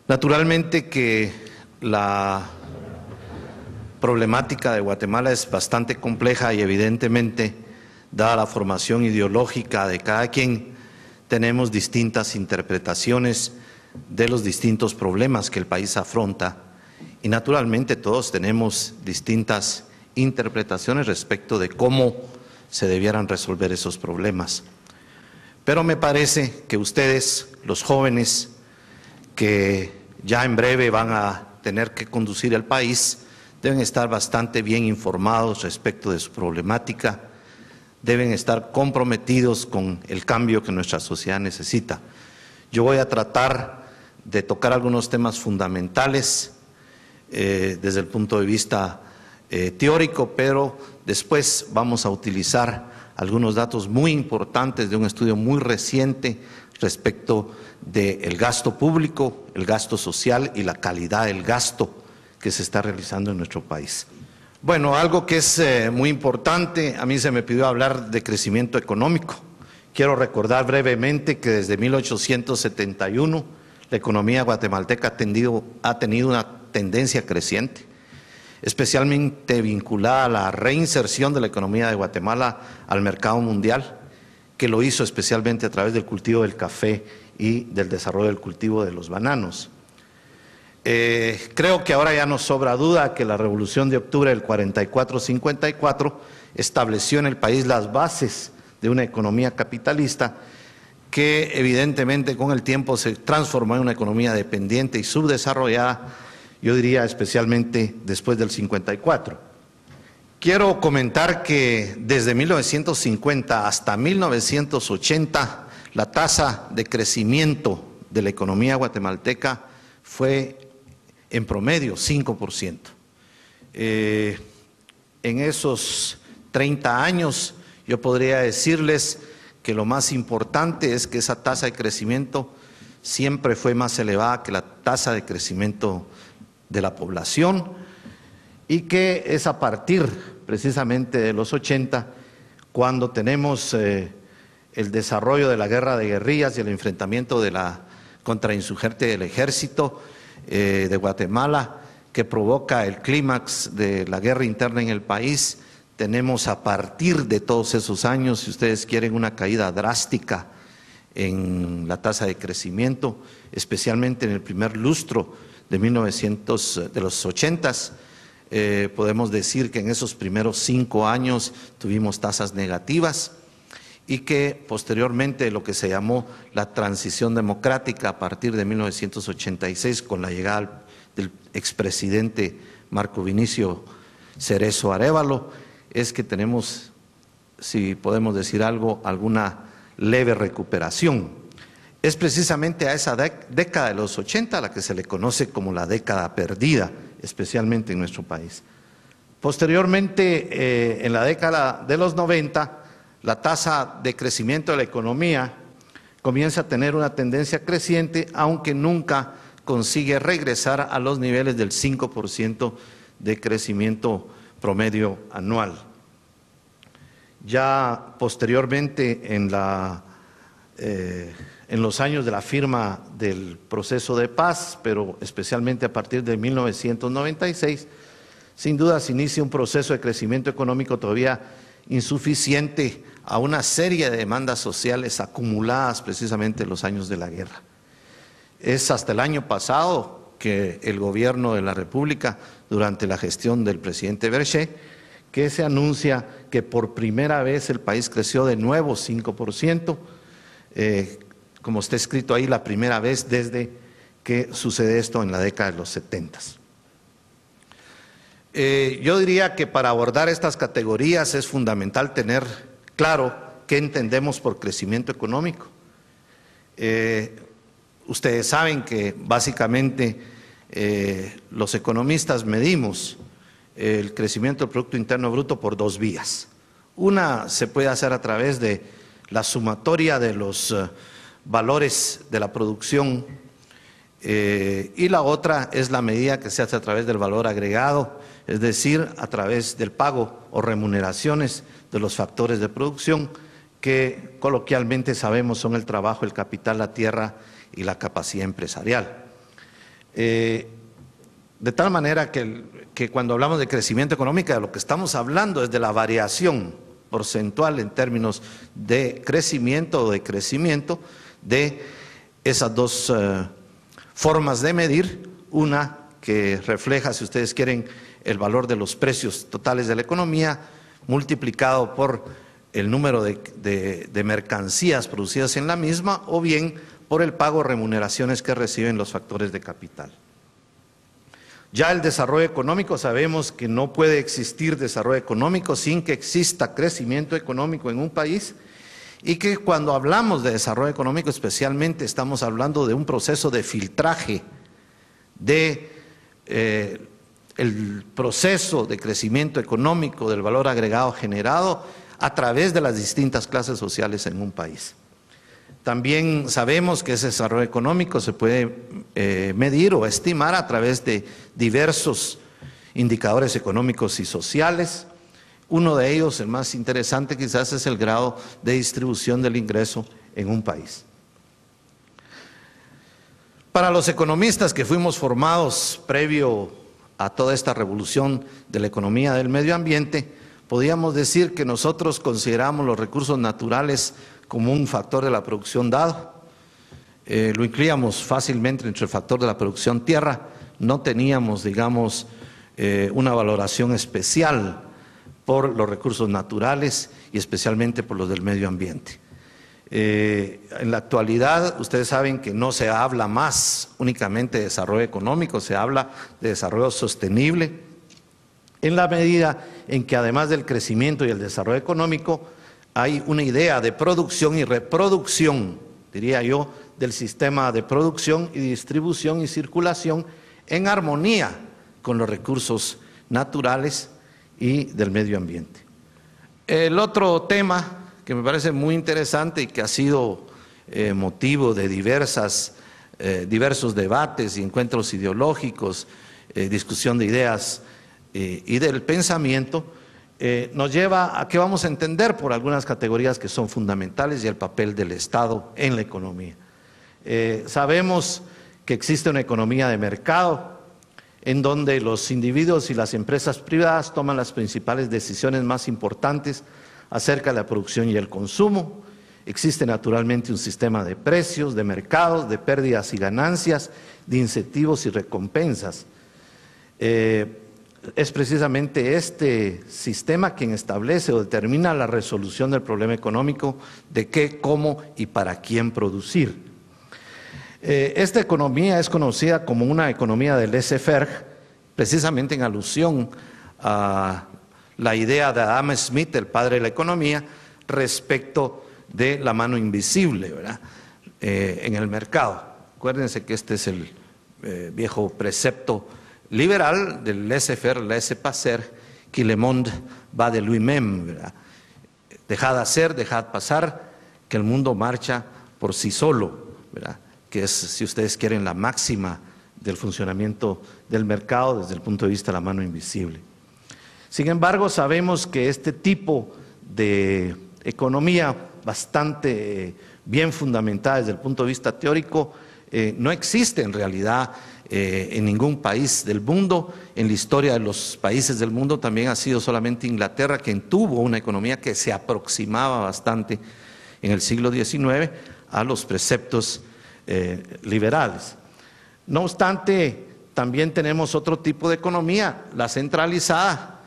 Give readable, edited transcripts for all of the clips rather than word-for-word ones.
Naturalmente que la problemática de Guatemala es bastante compleja y evidentemente, dada la formación ideológica de cada quien, tenemos distintas interpretaciones de los distintos problemas que el país afronta y naturalmente todos tenemos distintas interpretaciones respecto de cómo se debieran resolver esos problemas. Pero me parece que ustedes, los jóvenes, que ya en breve van a tener que conducir el país, deben estar bastante bien informados respecto de su problemática, deben estar comprometidos con el cambio que nuestra sociedad necesita. Yo voy a tratar de tocar algunos temas fundamentales desde el punto de vista teórico, pero después vamos a utilizar algunos datos muy importantes de un estudio muy reciente respecto del gasto público, el gasto social y la calidad del gasto que se está realizando en nuestro país. Bueno, algo que es muy importante, a mí se me pidió hablar de crecimiento económico. Quiero recordar brevemente que desde 1871 la economía guatemalteca ha tenido una tendencia creciente, especialmente vinculada a la reinserción de la economía de Guatemala al mercado mundial, que lo hizo especialmente a través del cultivo del café y del desarrollo del cultivo de los bananos. Creo que ahora ya no sobra duda que la Revolución de Octubre del 44-54 estableció en el país las bases de una economía capitalista que evidentemente con el tiempo se transformó en una economía dependiente y subdesarrollada, yo diría especialmente después del 54. Quiero comentar que desde 1950 hasta 1980 la tasa de crecimiento de la economía guatemalteca fue en promedio 5%. En esos 30 años yo podría decirles que lo más importante es que esa tasa de crecimiento siempre fue más elevada que la tasa de crecimiento de la población y que es a partir precisamente de los 80 cuando tenemos el desarrollo de la guerra de guerrillas y el enfrentamiento de la contrainsurgente del ejército de Guatemala que provoca el clímax de la guerra interna en el país. Tenemos a partir de todos esos años, si ustedes quieren, una caída drástica en la tasa de crecimiento, especialmente en el primer lustro de los 80s. Podemos decir que en esos primeros 5 años tuvimos tasas negativas y que posteriormente lo que se llamó la transición democrática a partir de 1986 con la llegada del expresidente Marco Vinicio Cerezo Arévalo, es que tenemos, si podemos decir algo, alguna leve recuperación. Es precisamente a esa década de los 80 a la que se le conoce como la década perdida, especialmente en nuestro país. Posteriormente, en la década de los 90, la tasa de crecimiento de la economía comienza a tener una tendencia creciente, aunque nunca consigue regresar a los niveles del 5% de crecimiento promedio anual. Ya posteriormente, en los años de la firma del proceso de paz, pero especialmente a partir de 1996, sin duda se inicia un proceso de crecimiento económico todavía insuficiente a una serie de demandas sociales acumuladas precisamente en los años de la guerra. Es hasta el año pasado que el gobierno de la República, durante la gestión del presidente Berché, que se anuncia que por primera vez el país creció de nuevo 5%, como está escrito ahí, la primera vez desde que sucede esto en la década de los 70s. Yo diría que para abordar estas categorías es fundamental tener claro qué entendemos por crecimiento económico. Ustedes saben que básicamente los economistas medimos el crecimiento del Producto Interno Bruto por dos vías. Una se puede hacer a través de la sumatoria de los valores de la producción y la otra es la medida que se hace a través del valor agregado, es decir, a través del pago o remuneraciones de los factores de producción que coloquialmente sabemos son el trabajo, el capital, la tierra y la capacidad empresarial. De tal manera que cuando hablamos de crecimiento económico, de lo que estamos hablando es de la variación porcentual en términos de crecimiento o de crecimiento de esas dos formas de medir, una que refleja, si ustedes quieren, el valor de los precios totales de la economía multiplicado por el número de mercancías producidas en la misma o bien por el pago o remuneraciones que reciben los factores de capital. Ya el desarrollo económico, sabemos que no puede existir desarrollo económico sin que exista crecimiento económico en un país y que cuando hablamos de desarrollo económico especialmente estamos hablando de un proceso de filtraje de el proceso de crecimiento económico del valor agregado generado a través de las distintas clases sociales en un país. También sabemos que ese desarrollo económico se puede medir o estimar a través de diversos indicadores económicos y sociales. Uno de ellos, el más interesante quizás, es el grado de distribución del ingreso en un país. Para los economistas que fuimos formados previo a toda esta revolución de la economía del medio ambiente, podríamos decir que nosotros consideramos los recursos naturales como un factor de la producción dado. Lo incluíamos fácilmente entre el factor de la producción tierra, no teníamos, digamos, una valoración especial por los recursos naturales y especialmente por los del medio ambiente. En la actualidad, ustedes saben que no se habla más únicamente de desarrollo económico, se habla de desarrollo sostenible, en la medida en que además del crecimiento y el desarrollo económico, hay una idea de producción y reproducción, diría yo, del sistema de producción y distribución y circulación en armonía con los recursos naturales y del medio ambiente. El otro tema que me parece muy interesante y que ha sido motivo de diversos debates y encuentros ideológicos, discusión de ideas y del pensamiento, nos lleva a que vamos a entender por algunas categorías que son fundamentales y el papel del Estado en la economía. Sabemos que existe una economía de mercado en donde los individuos y las empresas privadas toman las principales decisiones más importantes acerca de la producción y el consumo. Existe naturalmente un sistema de precios, de mercados, de pérdidas y ganancias, de incentivos y recompensas. Es precisamente este sistema quien establece o determina la resolución del problema económico de qué, cómo y para quién producir. Esta economía es conocida como una economía del laissez-faire, precisamente en alusión a la idea de Adam Smith, el padre de la economía, respecto de la mano invisible, ¿verdad? En el mercado. Acuérdense que este es el viejo precepto liberal del laissez-faire, laissez-passer, que le monde va de lui-même, ¿verdad? Dejad hacer, dejad pasar, que el mundo marcha por sí solo, ¿verdad? Que es, si ustedes quieren, la máxima del funcionamiento del mercado desde el punto de vista de la mano invisible. Sin embargo, sabemos que este tipo de economía bastante bien fundamentada desde el punto de vista teórico no existe en realidad en ningún país del mundo. En la historia de los países del mundo también ha sido solamente Inglaterra quien tuvo una economía que se aproximaba bastante en el siglo XIX a los preceptos liberales. No obstante, también tenemos otro tipo de economía, la centralizada.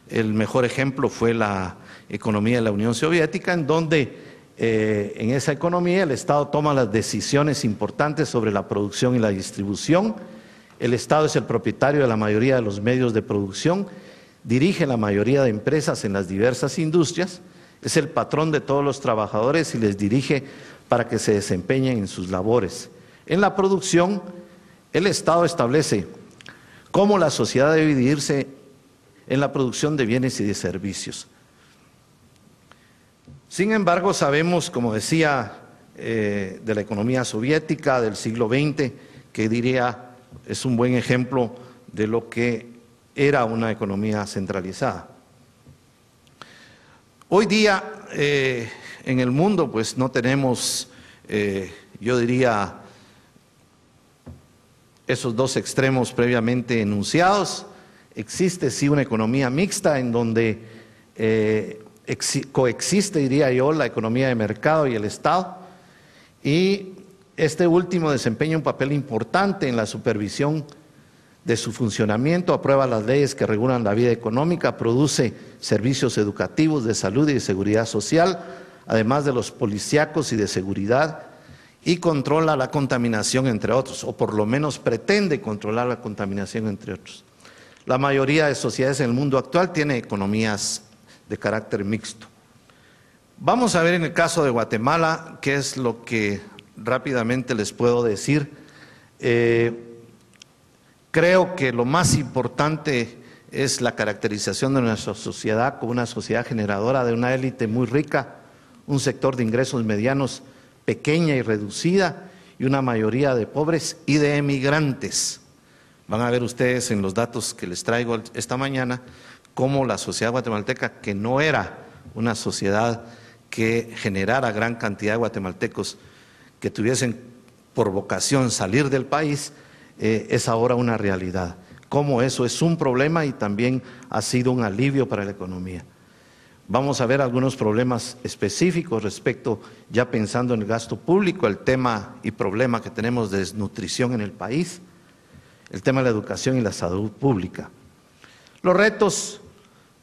El mejor ejemplo fue la economía de la Unión Soviética, en donde en esa economía el Estado toma las decisiones importantes sobre la producción y la distribución. El Estado es el propietario de la mayoría de los medios de producción, dirige la mayoría de empresas en las diversas industrias, es el patrón de todos los trabajadores y les dirige para que se desempeñen en sus labores. En la producción, el Estado establece cómo la sociedad debe dividirse en la producción de bienes y de servicios. Sin embargo, sabemos, como decía, de la economía soviética del siglo XX, que diría es un buen ejemplo de lo que era una economía centralizada. Hoy día en el mundo pues no tenemos, yo diría, esos dos extremos previamente enunciados. Existe sí una economía mixta en donde coexiste, diría yo, la economía de mercado y el Estado, y este último desempeña un papel importante en la supervisión de su funcionamiento, aprueba las leyes que regulan la vida económica, produce servicios educativos, de salud y de seguridad social, además de los policíacos y de seguridad, y controla la contaminación, entre otros, o por lo menos pretende controlar la contaminación, entre otros. La mayoría de sociedades en el mundo actual tiene economías de carácter mixto. Vamos a ver en el caso de Guatemala qué es lo que rápidamente les puedo decir. Creo que lo más importante es la caracterización de nuestra sociedad como una sociedad generadora de una élite muy rica, un sector de ingresos medianos pequeña y reducida, y una mayoría de pobres y de emigrantes. Van a ver ustedes en los datos que les traigo esta mañana cómo la sociedad guatemalteca, que no era una sociedad que generara gran cantidad de guatemaltecos que tuviesen por vocación salir del país, es ahora una realidad. Cómo eso es un problema y también ha sido un alivio para la economía. Vamos a ver algunos problemas específicos respecto, ya pensando en el gasto público, el tema y problema que tenemos de desnutrición en el país, el tema de la educación y la salud pública. Los retos,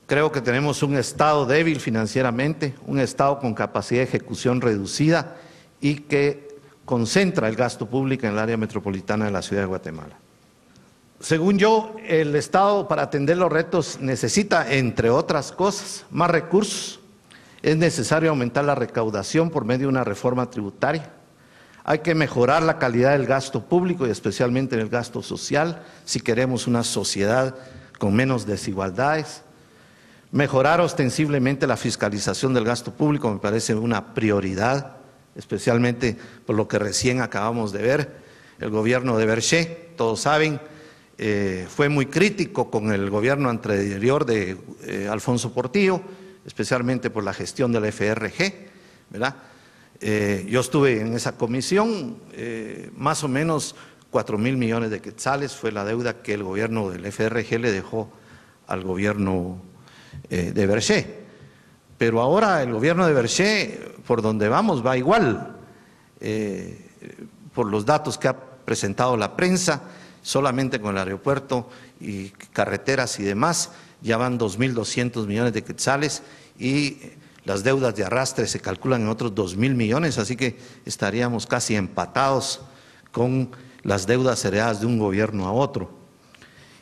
creo que tenemos un Estado débil financieramente, un Estado con capacidad de ejecución reducida y que concentra el gasto público en el área metropolitana de la ciudad de Guatemala. Según yo, el Estado para atender los retos necesita, entre otras cosas, más recursos. Es necesario aumentar la recaudación por medio de una reforma tributaria. Hay que mejorar la calidad del gasto público y especialmente en el gasto social si queremos una sociedad con menos desigualdades. Mejorar ostensiblemente la fiscalización del gasto público me parece una prioridad, especialmente por lo que recién acabamos de ver. El gobierno de Berché, todos saben, fue muy crítico con el gobierno anterior de Alfonso Portillo, especialmente por la gestión del FRG, ¿verdad? Yo estuve en esa comisión, más o menos 4.000 millones de quetzales fue la deuda que el gobierno del FRG le dejó al gobierno de Berché. Pero ahora el gobierno de Berché, por donde vamos, va igual, por los datos que ha presentado la prensa. Solamente con el aeropuerto y carreteras y demás, ya van 2.200 millones de quetzales y las deudas de arrastre se calculan en otros 2.000 millones, así que estaríamos casi empatados con las deudas heredadas de un gobierno a otro.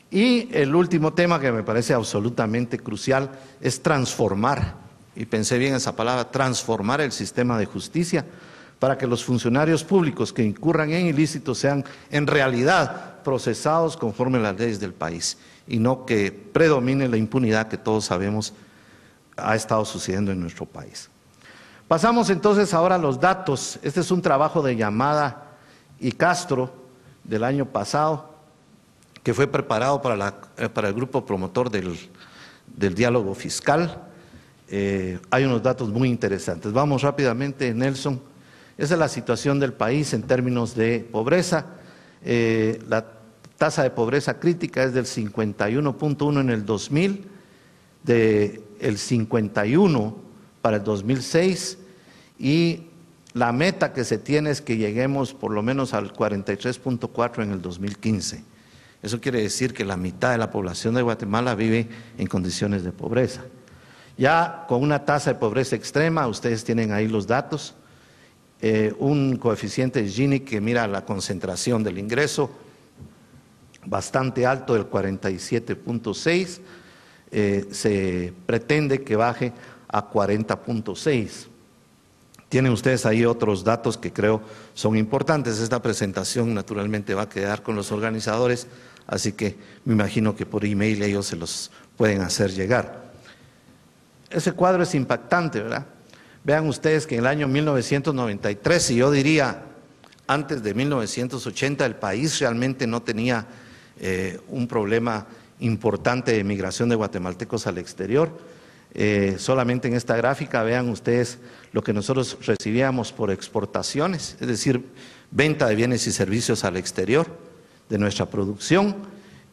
Y el último tema que me parece absolutamente crucial es transformar, y pensé bien esa palabra, transformar el sistema de justicia para que los funcionarios públicos que incurran en ilícitos sean en realidad procesados conforme a las leyes del país y no que predomine la impunidad que todos sabemos ha estado sucediendo en nuestro país. Pasamos entonces ahora a los datos. Este es un trabajo de Llamada y Castro del año pasado que fue preparado para el grupo promotor del diálogo fiscal. Hay unos datos muy interesantes. Vamos rápidamente, Nelson. Esa es la situación del país en términos de pobreza. La tasa de pobreza crítica es del 51.1 en el 2000, del 51 para el 2006 y la meta que se tiene es que lleguemos por lo menos al 43.4 en el 2015. Eso quiere decir que la mitad de la población de Guatemala vive en condiciones de pobreza. Ya con una tasa de pobreza extrema, ustedes tienen ahí los datos, un coeficiente de Gini que mira la concentración del ingreso bastante alto, del 47.6, se pretende que baje a 40.6. Tienen ustedes ahí otros datos que creo son importantes. Esta presentación naturalmente va a quedar con los organizadores así que me imagino que por email ellos se los pueden hacer llegar. Ese cuadro es impactante, ¿verdad? Vean ustedes que en el año 1993, y yo diría antes de 1980, el país realmente no tenía un problema importante de migración de guatemaltecos al exterior. Solamente en esta gráfica vean ustedes lo que nosotros recibíamos por exportaciones, es decir, venta de bienes y servicios al exterior de nuestra producción.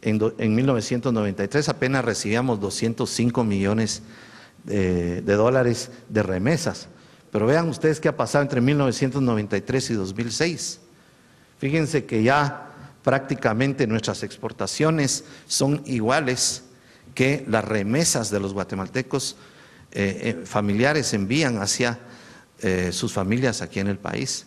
En 1993 apenas recibíamos 205 millones de dólares de remesas. Pero vean ustedes qué ha pasado entre 1993 y 2006. Fíjense que ya prácticamente nuestras exportaciones son iguales que las remesas de los guatemaltecos familiares envían hacia sus familias aquí en el país.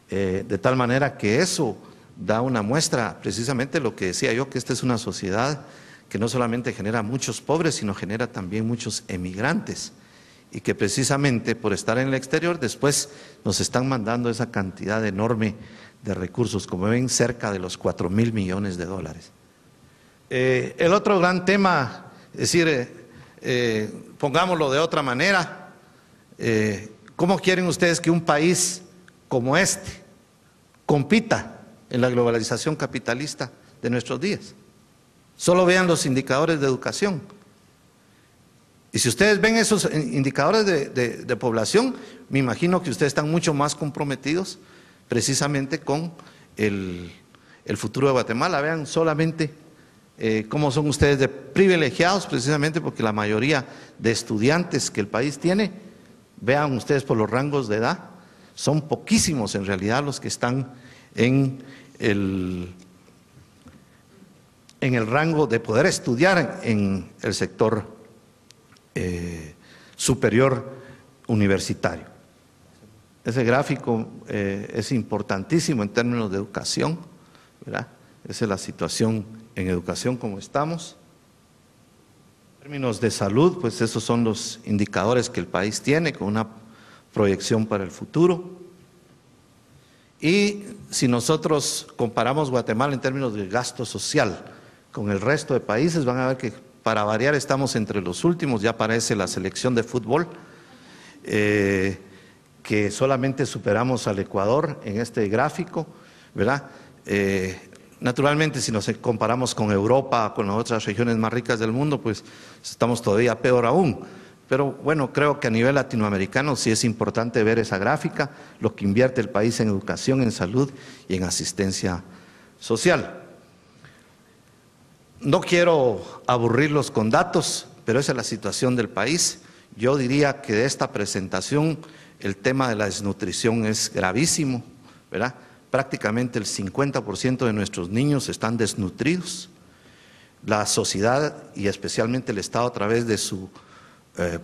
De tal manera que eso da una muestra, precisamente lo que decía yo, que esta es una sociedad que no solamente genera muchos pobres, sino genera también muchos emigrantes, y que precisamente por estar en el exterior después nos están mandando esa cantidad enorme de recursos, como ven, cerca de los 4.000 millones de dólares. El otro gran tema, es decir, pongámoslo de otra manera, ¿cómo quieren ustedes que un país como este compita en la globalización capitalista de nuestros días? Solo vean los indicadores de educación. Y si ustedes ven esos indicadores de población, me imagino que ustedes están mucho más comprometidos precisamente con el futuro de Guatemala. Vean solamente cómo son ustedes de privilegiados, precisamente porque la mayoría de estudiantes que el país tiene, vean ustedes por los rangos de edad, son poquísimos en realidad los que están en el rango de poder estudiar en el sector superior universitario. Ese gráfico es importantísimo en términos de educación, ¿verdad? Esa es la situación en educación como estamos. En términos de salud, pues esos son los indicadores que el país tiene con una proyección para el futuro. Y si nosotros comparamos Guatemala en términos de gasto social con el resto de países, van a ver que para variar estamos entre los últimos. Ya aparece la selección de fútbol, que solamente superamos al Ecuador en este gráfico, ¿verdad? Naturalmente, si nos comparamos con Europa, con las otras regiones más ricas del mundo, pues estamos todavía peor aún. Pero bueno, creo que a nivel latinoamericano sí es importante ver esa gráfica, lo que invierte el país en educación, en salud y en asistencia social. No quiero aburrirlos con datos, pero esa es la situación del país. Yo diría que de esta presentación el tema de la desnutrición es gravísimo, ¿verdad? Prácticamente el 50% de nuestros niños están desnutridos. La sociedad y especialmente el Estado a través de su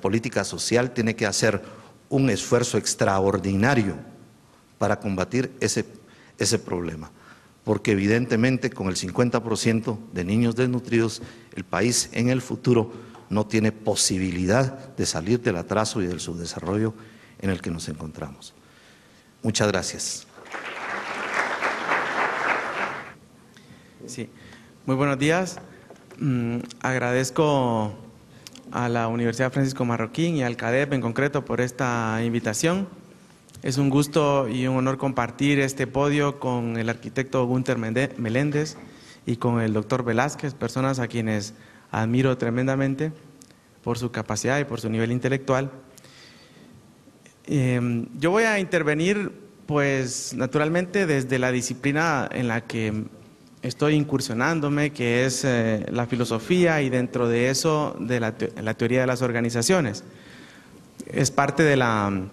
política social tiene que hacer un esfuerzo extraordinario para combatir ese problema, porque evidentemente con el 50% de niños desnutridos, el país en el futuro no tiene posibilidad de salir del atraso y del subdesarrollo en el que nos encontramos. Muchas gracias. Sí, muy buenos días. Agradezco a la Universidad Francisco Marroquín y al CADEP en concreto por esta invitación. Es un gusto y un honor compartir este podio con el arquitecto Gunter Meléndez y con el doctor Velázquez, personas a quienes admiro tremendamente por su capacidad y por su nivel intelectual. Yo voy a intervenir, pues, naturalmente desde la disciplina en la que estoy incursionándome, que es la filosofía, y dentro de eso de la teoría de las organizaciones. Es parte de la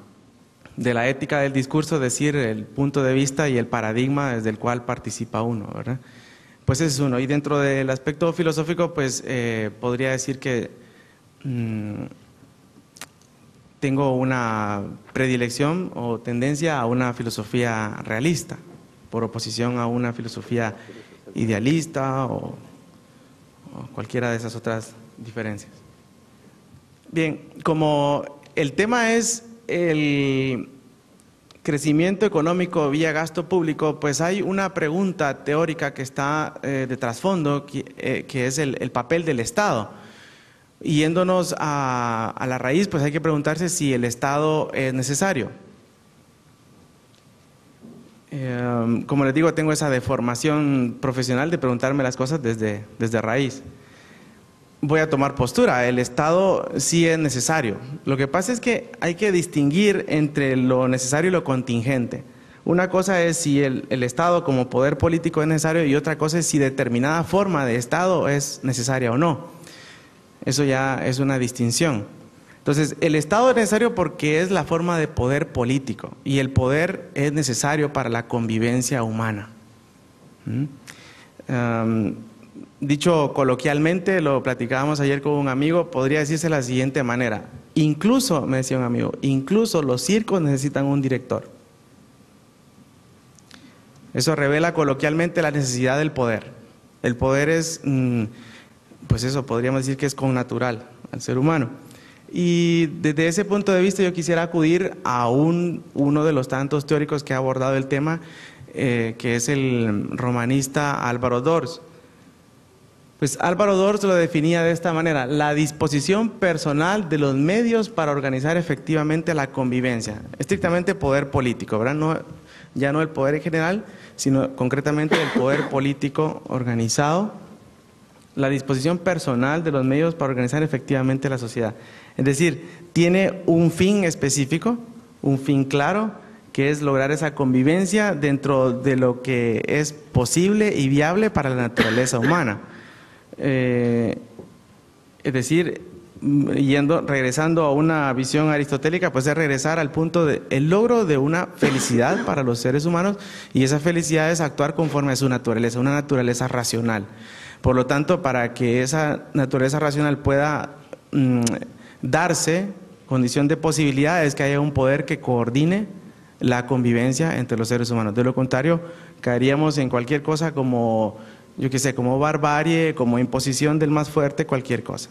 ética del discurso decir el punto de vista y el paradigma desde el cual participa uno, ¿verdad? Pues ese es uno. Y dentro del aspecto filosófico, pues podría decir que tengo una predilección o tendencia a una filosofía realista, por oposición a una filosofía idealista o cualquiera de esas otras diferencias. Bien, como el tema es el crecimiento económico vía gasto público, pues hay una pregunta teórica que está de trasfondo, que es el papel del Estado. Yéndonos a la raíz, pues hay que preguntarse si el Estado es necesario. Como les digo, tengo esa deformación profesional de preguntarme las cosas desde raíz. Voy a tomar postura, el Estado sí es necesario. Lo que pasa es que hay que distinguir entre lo necesario y lo contingente. Una cosa es si el Estado como poder político es necesario y otra cosa es si determinada forma de Estado es necesaria o no. Eso ya es una distinción. Entonces, el Estado es necesario porque es la forma de poder político y el poder es necesario para la convivencia humana. Dicho coloquialmente, lo platicábamos ayer con un amigo, podría decirse de la siguiente manera: incluso, me decía un amigo, incluso los circos necesitan un director. Eso revela coloquialmente la necesidad del poder. El poder es, pues eso, podríamos decir que es connatural al ser humano. Y desde ese punto de vista yo quisiera acudir a uno de los tantos teóricos que ha abordado el tema, que es el romanista Álvaro Dors. Pues Álvaro Dors lo definía de esta manera: la disposición personal de los medios para organizar efectivamente la convivencia, estrictamente poder político, ¿verdad? No, ya no el poder en general, sino concretamente el poder político organizado, la disposición personal de los medios para organizar efectivamente la sociedad. Es decir, tiene un fin específico, un fin claro, que es lograr esa convivencia dentro de lo que es posible y viable para la naturaleza humana. Es decir, regresando a una visión aristotélica, pues es regresar al punto de el logro de una felicidad para los seres humanos, y esa felicidad es actuar conforme a su naturaleza, una naturaleza racional. Por lo tanto, para que esa naturaleza racional pueda darse, condición de posibilidad es que haya un poder que coordine la convivencia entre los seres humanos. De lo contrario, caeríamos en cualquier cosa como, yo qué sé, como barbarie, como imposición del más fuerte, cualquier cosa.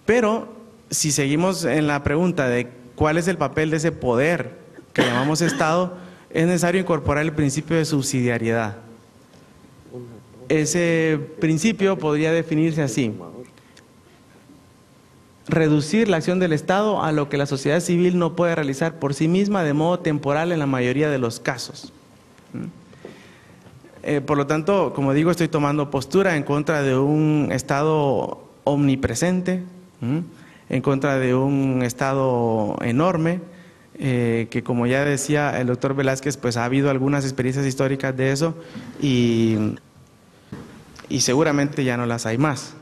Pero si seguimos en la pregunta de cuál es el papel de ese poder que llamamos Estado, es necesario incorporar el principio de subsidiariedad. Ese principio podría definirse así: reducir la acción del Estado a lo que la sociedad civil no puede realizar por sí misma de modo temporal en la mayoría de los casos. Por lo tanto, como digo, estoy tomando postura en contra de un Estado omnipresente, en contra de un Estado enorme, que como ya decía el doctor Velázquez, pues ha habido algunas experiencias históricas de eso y seguramente ya no las hay más.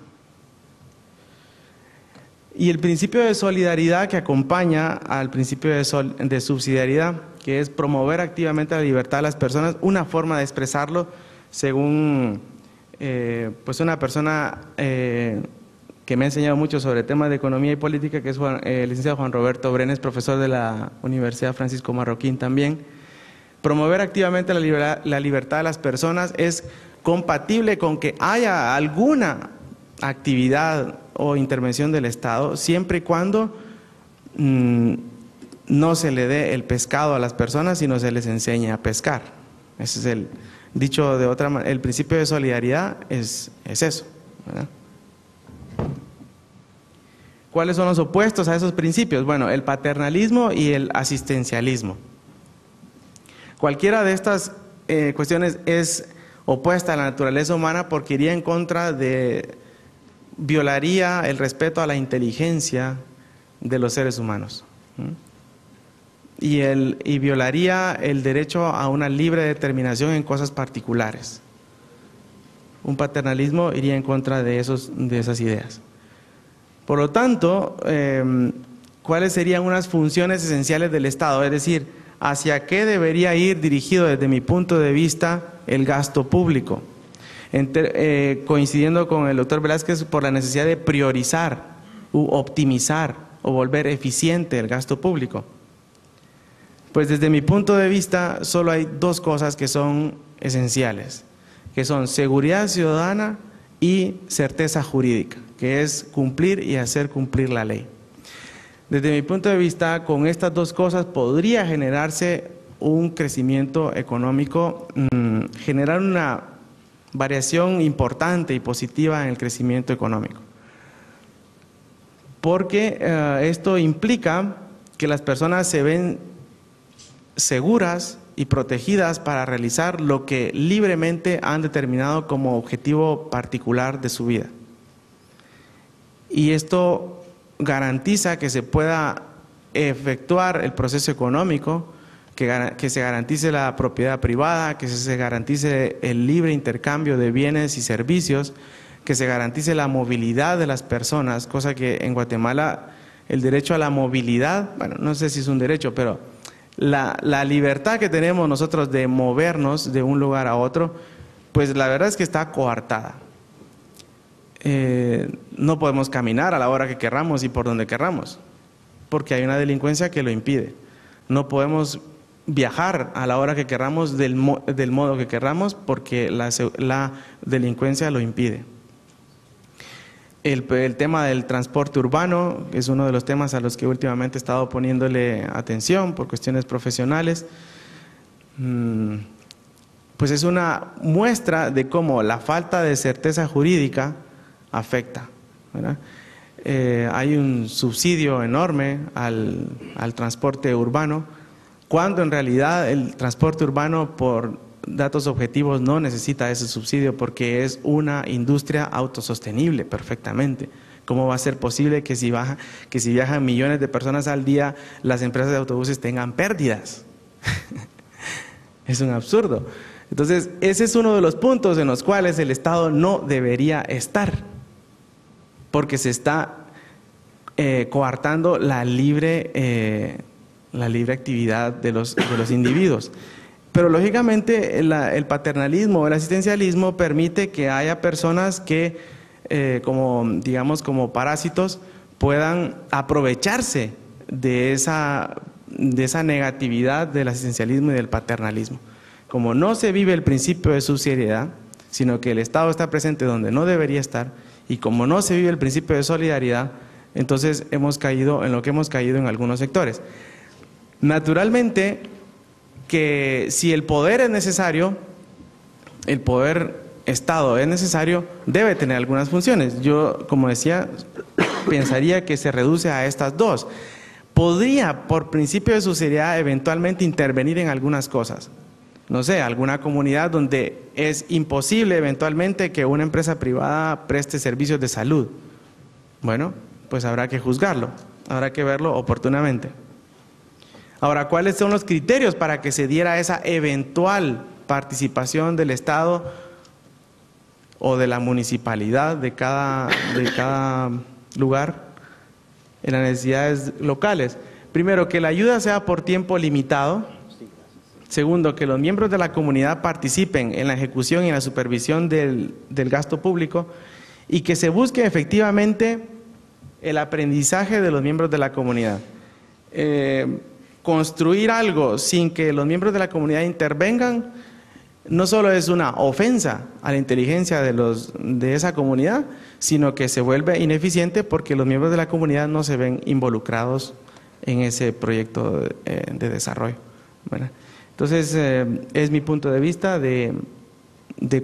Y el principio de solidaridad que acompaña al principio de subsidiariedad, que es promover activamente la libertad de las personas, una forma de expresarlo según pues una persona que me ha enseñado mucho sobre temas de economía y política, que es el licenciado Juan Roberto Brenes, profesor de la Universidad Francisco Marroquín también. Promover activamente la libertad de las personas es compatible con que haya alguna actividad o intervención del Estado, siempre y cuando no se le dé el pescado a las personas, sino se les enseñe a pescar. Ese es el dicho de otra manera, el principio de solidaridad es eso, ¿verdad? ¿Cuáles son los opuestos a esos principios? Bueno, el paternalismo y el asistencialismo. Cualquiera de estas cuestiones es opuesta a la naturaleza humana porque iría en contra violaría el respeto a la inteligencia de los seres humanos. Y violaría el derecho a una libre determinación en cosas particulares. Un paternalismo iría en contra de esas ideas. Por lo tanto, ¿cuáles serían unas funciones esenciales del Estado? Es decir, ¿hacia qué debería ir dirigido desde mi punto de vista el gasto público? Coincidiendo con el doctor Velázquez, por la necesidad de priorizar, optimizar o volver eficiente el gasto público. Pues desde mi punto de vista solo hay dos cosas que son esenciales, que son seguridad ciudadana y certeza jurídica, que es cumplir y hacer cumplir la ley. Desde mi punto de vista, con estas dos cosas podría generarse un crecimiento económico, generar una variación importante y positiva en el crecimiento económico. Porque esto implica que las personas se ven seguras y protegidas para realizar lo que libremente han determinado como objetivo particular de su vida. Y esto garantiza que se pueda efectuar el proceso económico, que se garantice la propiedad privada, que se garantice el libre intercambio de bienes y servicios, que se garantice la movilidad de las personas, cosa que en Guatemala el derecho a la movilidad, bueno, no sé si es un derecho, pero la libertad que tenemos nosotros de movernos de un lugar a otro, pues la verdad es que está coartada. No podemos caminar a la hora que querramos y por donde querramos, porque hay una delincuencia que lo impide. No podemos viajar a la hora que querramos del modo que querramos, porque la delincuencia lo impide. El tema del transporte urbano es uno de los temas a los que últimamente he estado poniéndole atención por cuestiones profesionales. Pues es una muestra de cómo la falta de certeza jurídica afecta, ¿verdad? Hay un subsidio enorme al transporte urbano, cuando en realidad el transporte urbano, por datos objetivos, no necesita ese subsidio porque es una industria autosostenible perfectamente. ¿Cómo va a ser posible que si viajan millones de personas al día, las empresas de autobuses tengan pérdidas? Es un absurdo. Entonces, ese es uno de los puntos en los cuales el Estado no debería estar, porque se está coartando la libre actividad de los individuos. Pero lógicamente el paternalismo, el asistencialismo permite que haya personas que, como parásitos, puedan aprovecharse de esa negatividad del asistencialismo y del paternalismo. Como no se vive el principio de subsidiariedad, sino que el Estado está presente donde no debería estar, y como no se vive el principio de solidaridad, entonces hemos caído en lo que hemos caído en algunos sectores. Naturalmente, que si el poder es necesario, el poder Estado es necesario, debe tener algunas funciones. Yo, como decía, pensaría que se reduce a estas dos. Podría, por principio de subsidiariedad, eventualmente intervenir en algunas cosas. No sé, alguna comunidad donde es imposible eventualmente que una empresa privada preste servicios de salud. Bueno, pues habrá que juzgarlo, habrá que verlo oportunamente. Ahora, ¿cuáles son los criterios para que se diera esa eventual participación del Estado o de la municipalidad de cada lugar en las necesidades locales? Primero, que la ayuda sea por tiempo limitado. Segundo, que los miembros de la comunidad participen en la ejecución y en la supervisión del gasto público, y que se busque efectivamente el aprendizaje de los miembros de la comunidad. Construir algo sin que los miembros de la comunidad intervengan no solo es una ofensa a la inteligencia de esa comunidad, sino que se vuelve ineficiente porque los miembros de la comunidad no se ven involucrados en ese proyecto de desarrollo, ¿verdad? Entonces, es mi punto de vista de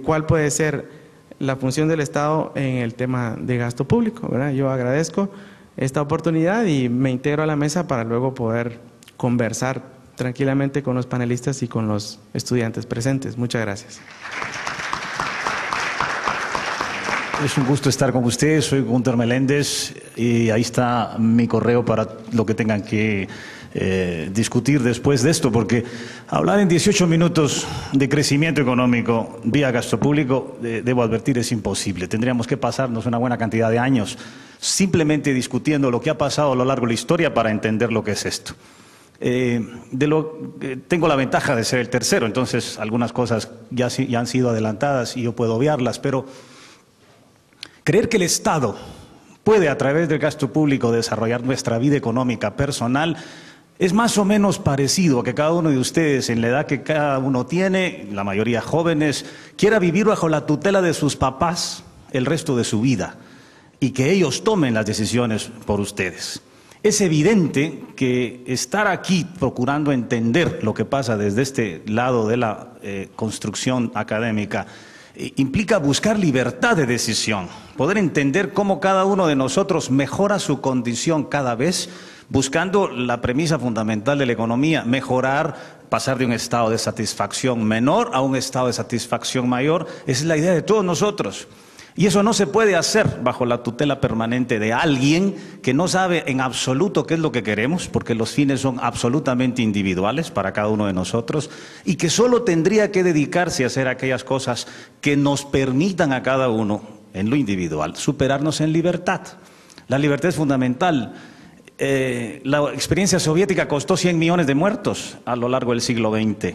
cuál puede ser la función del Estado en el tema de gasto público, ¿verdad? Yo agradezco esta oportunidad y me integro a la mesa para luego poder conversar tranquilamente con los panelistas y con los estudiantes presentes. Muchas gracias. Es un gusto estar con ustedes. Soy Gunter Meléndez y ahí está mi correo para lo que tengan que discutir después de esto, porque hablar en 18 minutos de crecimiento económico vía gasto público, debo advertir, es imposible. Tendríamos que pasarnos una buena cantidad de años simplemente discutiendo lo que ha pasado a lo largo de la historia para entender lo que es esto. Tengo la ventaja de ser el tercero, entonces algunas cosas ya han sido adelantadas y yo puedo obviarlas, pero creer que el Estado puede a través del gasto público desarrollar nuestra vida económica personal es más o menos parecido a que cada uno de ustedes, en la edad que cada uno tiene, la mayoría jóvenes, quiera vivir bajo la tutela de sus papás el resto de su vida y que ellos tomen las decisiones por ustedes. Es evidente que estar aquí procurando entender lo que pasa desde este lado de la construcción académica implica buscar libertad de decisión, poder entender cómo cada uno de nosotros mejora su condición cada vez, buscando la premisa fundamental de la economía, mejorar, pasar de un estado de satisfacción menor a un estado de satisfacción mayor. Esa es la idea de todos nosotros. Y eso no se puede hacer bajo la tutela permanente de alguien que no sabe en absoluto qué es lo que queremos, porque los fines son absolutamente individuales para cada uno de nosotros, y que solo tendría que dedicarse a hacer aquellas cosas que nos permitan a cada uno, en lo individual, superarnos en libertad. La libertad es fundamental. La experiencia soviética costó 100 millones de muertos a lo largo del siglo XX.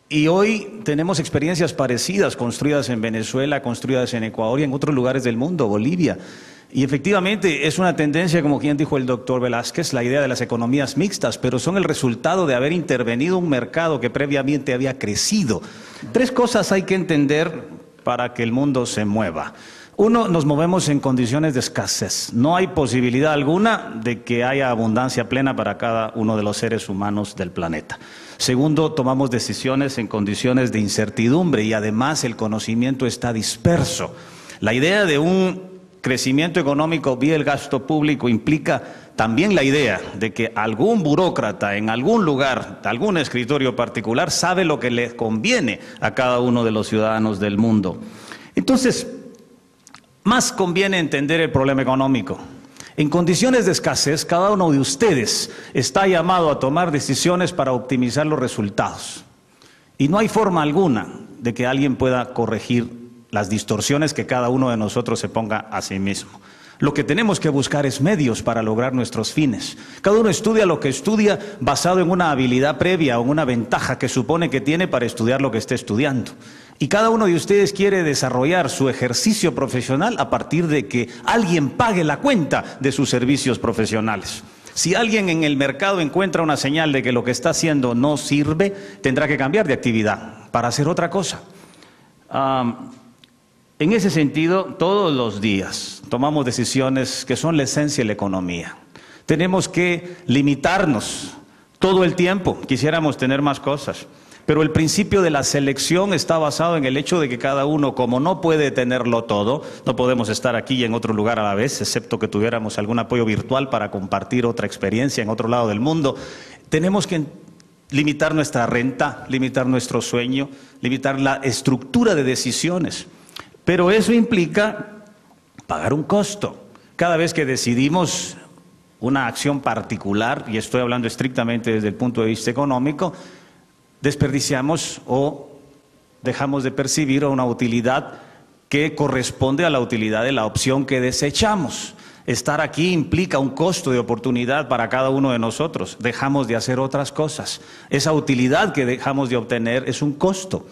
Y hoy tenemos experiencias parecidas, construidas en Venezuela, construidas en Ecuador y en otros lugares del mundo, Bolivia. Y efectivamente es una tendencia, como quien dijo el doctor Velázquez, la idea de las economías mixtas, pero son el resultado de haber intervenido un mercado que previamente había crecido. 3 cosas hay que entender para que el mundo se mueva. Uno, nos movemos en condiciones de escasez. No hay posibilidad alguna de que haya abundancia plena para cada uno de los seres humanos del planeta. Segundo, tomamos decisiones en condiciones de incertidumbre y además el conocimiento está disperso. La idea de un crecimiento económico vía el gasto público implica también la idea de que algún burócrata en algún lugar, algún escritorio particular, sabe lo que le conviene a cada uno de los ciudadanos del mundo. Entonces, más conviene entender el problema económico. En condiciones de escasez, cada uno de ustedes está llamado a tomar decisiones para optimizar los resultados. Y no hay forma alguna de que alguien pueda corregir las distorsiones que cada uno de nosotros se ponga a sí mismo. Lo que tenemos que buscar es medios para lograr nuestros fines. Cada uno estudia lo que estudia basado en una habilidad previa o en una ventaja que supone que tiene para estudiar lo que esté estudiando. Y cada uno de ustedes quiere desarrollar su ejercicio profesional a partir de que alguien pague la cuenta de sus servicios profesionales. Si alguien en el mercado encuentra una señal de que lo que está haciendo no sirve, tendrá que cambiar de actividad para hacer otra cosa. En ese sentido, todos los días tomamos decisiones que son la esencia de la economía. Tenemos que limitarnos todo el tiempo, quisiéramos tener más cosas. Pero el principio de la selección está basado en el hecho de que cada uno, como no puede tenerlo todo, no podemos estar aquí y en otro lugar a la vez, excepto que tuviéramos algún apoyo virtual para compartir otra experiencia en otro lado del mundo, tenemos que limitar nuestra renta, limitar nuestro sueño, limitar la estructura de decisiones. Pero eso implica pagar un costo. Cada vez que decidimos una acción particular, y estoy hablando estrictamente desde el punto de vista económico, desperdiciamos o dejamos de percibir una utilidad que corresponde a la utilidad de la opción que desechamos. Estar aquí implica un costo de oportunidad para cada uno de nosotros. Dejamos de hacer otras cosas. Esa utilidad que dejamos de obtener es un costo.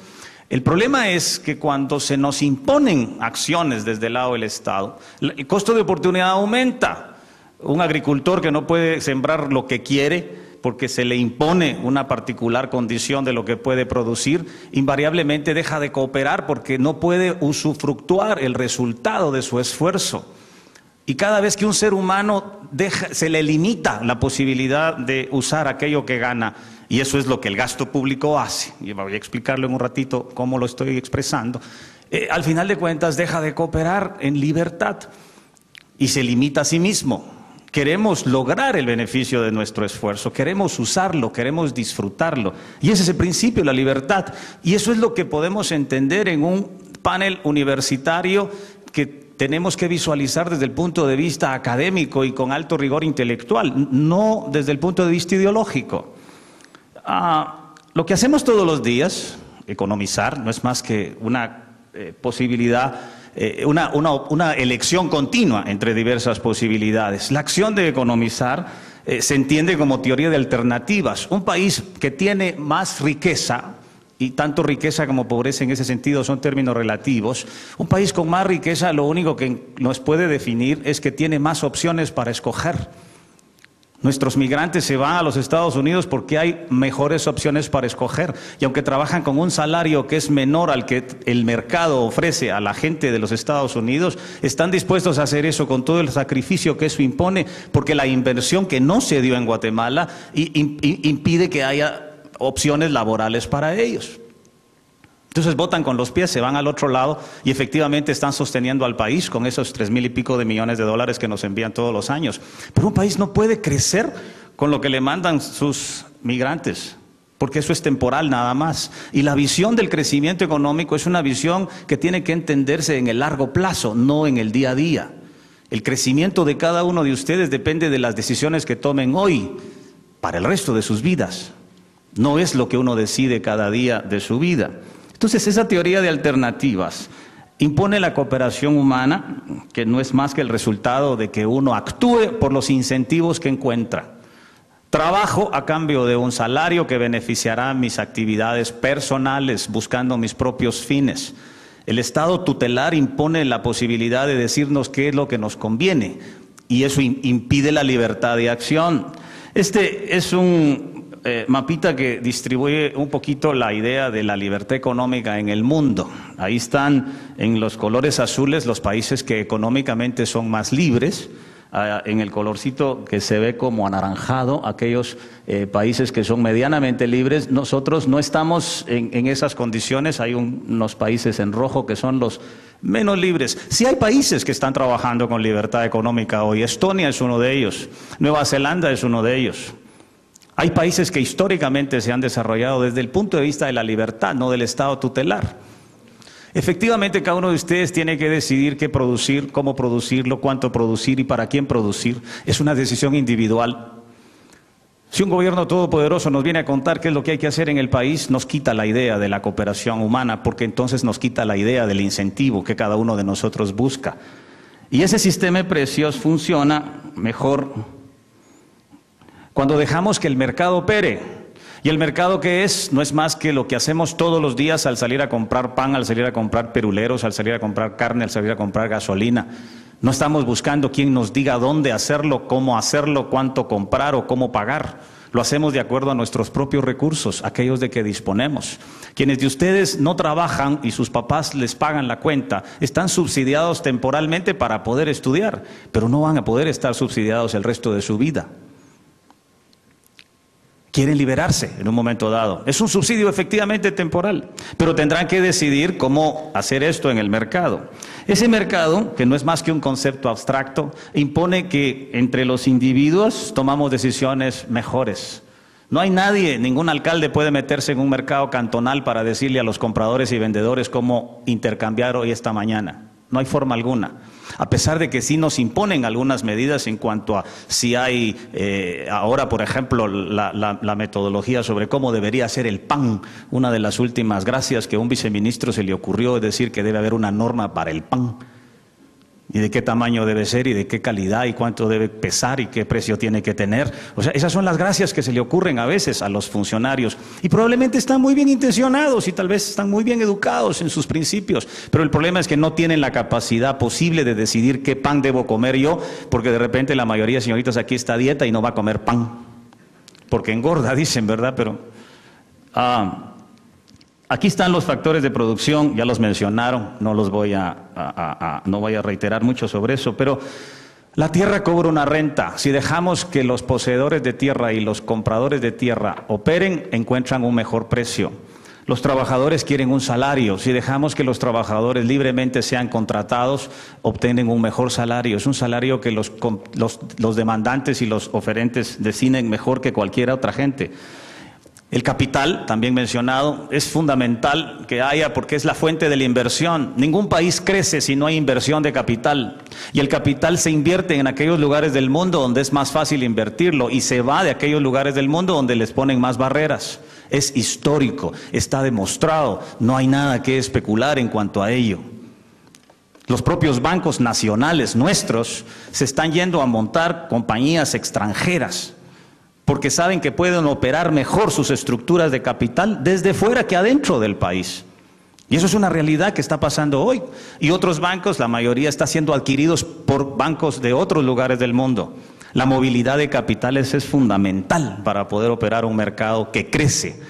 El problema es que cuando se nos imponen acciones desde el lado del Estado, el costo de oportunidad aumenta. Un agricultor que no puede sembrar lo que quiere porque se le impone una particular condición de lo que puede producir, invariablemente deja de cooperar porque no puede usufructuar el resultado de su esfuerzo. Y cada vez que un ser humano se le limita la posibilidad de usar aquello que gana, y eso es lo que el gasto público hace, y voy a explicarlo en un ratito cómo lo estoy expresando, al final de cuentas deja de cooperar en libertad y se limita a sí mismo. Queremos lograr el beneficio de nuestro esfuerzo, queremos usarlo, queremos disfrutarlo. Y ese es el principio de la libertad. Y eso es lo que podemos entender en un panel universitario que tenemos que visualizar desde el punto de vista académico y con alto rigor intelectual, no desde el punto de vista ideológico. Lo que hacemos todos los días, economizar, no es más que una posibilidad, una elección continua entre diversas posibilidades. La acción de economizar se entiende como teoría de alternativas. Un país que tiene más riqueza, y tanto riqueza como pobreza en ese sentido son términos relativos, un país con más riqueza lo único que nos puede definir es que tiene más opciones para escoger. Nuestros migrantes se van a los Estados Unidos porque hay mejores opciones para escoger. Y aunque trabajan con un salario que es menor al que el mercado ofrece a la gente de los Estados Unidos, están dispuestos a hacer eso con todo el sacrificio que eso impone, porque la inversión que no se dio en Guatemala impide que haya opciones laborales para ellos. Entonces votan con los pies, se van al otro lado y efectivamente están sosteniendo al país con esos 3,000 y pico de millones de dólares que nos envían todos los años. Pero un país no puede crecer con lo que le mandan sus migrantes, porque eso es temporal nada más. Y la visión del crecimiento económico es una visión que tiene que entenderse en el largo plazo, no en el día a día. El crecimiento de cada uno de ustedes depende de las decisiones que tomen hoy para el resto de sus vidas. No es lo que uno decide cada día de su vida. Entonces, esa teoría de alternativas impone la cooperación humana, que no es más que el resultado de que uno actúe por los incentivos que encuentra. Trabajo a cambio de un salario que beneficiará mis actividades personales, buscando mis propios fines. El Estado tutelar impone la posibilidad de decirnos qué es lo que nos conviene, y eso impide la libertad de acción. Este es un mapita que distribuye un poquito la idea de la libertad económica en el mundo. Ahí están en los colores azules los países que económicamente son más libres, en el colorcito que se ve como anaranjado, aquellos países que son medianamente libres. Nosotros no estamos en esas condiciones, hay unos países en rojo que son los menos libres. Sí hay países que están trabajando con libertad económica hoy, Estonia es uno de ellos, Nueva Zelanda es uno de ellos. Hay países que históricamente se han desarrollado desde el punto de vista de la libertad, no del Estado tutelar. Efectivamente, cada uno de ustedes tiene que decidir qué producir, cómo producirlo, cuánto producir y para quién producir. Es una decisión individual. Si un gobierno todopoderoso nos viene a contar qué es lo que hay que hacer en el país, nos quita la idea de la cooperación humana, porque entonces nos quita la idea del incentivo que cada uno de nosotros busca. Y ese sistema de precios funciona mejor cuando dejamos que el mercado opere. ¿Y el mercado qué es? No es más que lo que hacemos todos los días al salir a comprar pan, al salir a comprar peruleros, al salir a comprar carne, al salir a comprar gasolina. No estamos buscando quién nos diga dónde hacerlo, cómo hacerlo, cuánto comprar o cómo pagar. Lo hacemos de acuerdo a nuestros propios recursos, aquellos de que disponemos. Quienes de ustedes no trabajan y sus papás les pagan la cuenta, están subsidiados temporalmente para poder estudiar, pero no van a poder estar subsidiados el resto de su vida. Quieren liberarse en un momento dado. Es un subsidio efectivamente temporal, pero tendrán que decidir cómo hacer esto en el mercado. Ese mercado, que no es más que un concepto abstracto, impone que entre los individuos tomamos decisiones mejores. No hay nadie, ningún alcalde puede meterse en un mercado cantonal para decirle a los compradores y vendedores cómo intercambiar hoy esta mañana. No hay forma alguna. A pesar de que sí nos imponen algunas medidas en cuanto a si hay ahora, por ejemplo, la metodología sobre cómo debería ser el pan. Una de las últimas gracias que a un viceministro se le ocurrió es decir que debe haber una norma para el pan. Y de qué tamaño debe ser, y de qué calidad, y cuánto debe pesar, y qué precio tiene que tener. O sea, esas son las gracias que se le ocurren a veces a los funcionarios. Y probablemente están muy bien intencionados y tal vez están muy bien educados en sus principios. Pero el problema es que no tienen la capacidad posible de decidir qué pan debo comer yo, porque de repente la mayoría de señoritas aquí está a dieta y no va a comer pan. Porque engorda, dicen, ¿verdad? Pero aquí están los factores de producción, ya los mencionaron, no voy a reiterar mucho sobre eso, pero la tierra cobra una renta. Si dejamos que los poseedores de tierra y los compradores de tierra operen, encuentran un mejor precio. Los trabajadores quieren un salario. Si dejamos que los trabajadores libremente sean contratados, obtienen un mejor salario. Es un salario que los demandantes y los oferentes deciden mejor que cualquier otra gente. El capital, también mencionado, es fundamental que haya porque es la fuente de la inversión. Ningún país crece si no hay inversión de capital. Y el capital se invierte en aquellos lugares del mundo donde es más fácil invertirlo y se va de aquellos lugares del mundo donde les ponen más barreras. Es histórico, está demostrado, no hay nada que especular en cuanto a ello. Los propios bancos nacionales nuestros se están yendo a montar compañías extranjeras, porque saben que pueden operar mejor sus estructuras de capital desde fuera que adentro del país. Y eso es una realidad que está pasando hoy. Y otros bancos, la mayoría está siendo adquiridos por bancos de otros lugares del mundo. La movilidad de capitales es fundamental para poder operar un mercado que crece.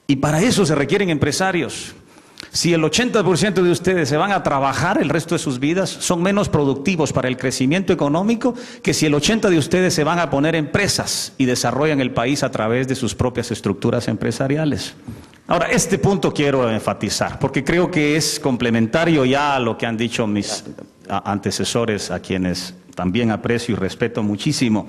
Y para eso se requieren empresarios. Si el 80% de ustedes se van a trabajar el resto de sus vidas, son menos productivos para el crecimiento económico que si el 80% de ustedes se van a poner empresas y desarrollan el país a través de sus propias estructuras empresariales. Ahora, este punto quiero enfatizar, porque creo que es complementario ya a lo que han dicho mis antecesores, a quienes también aprecio y respeto muchísimo,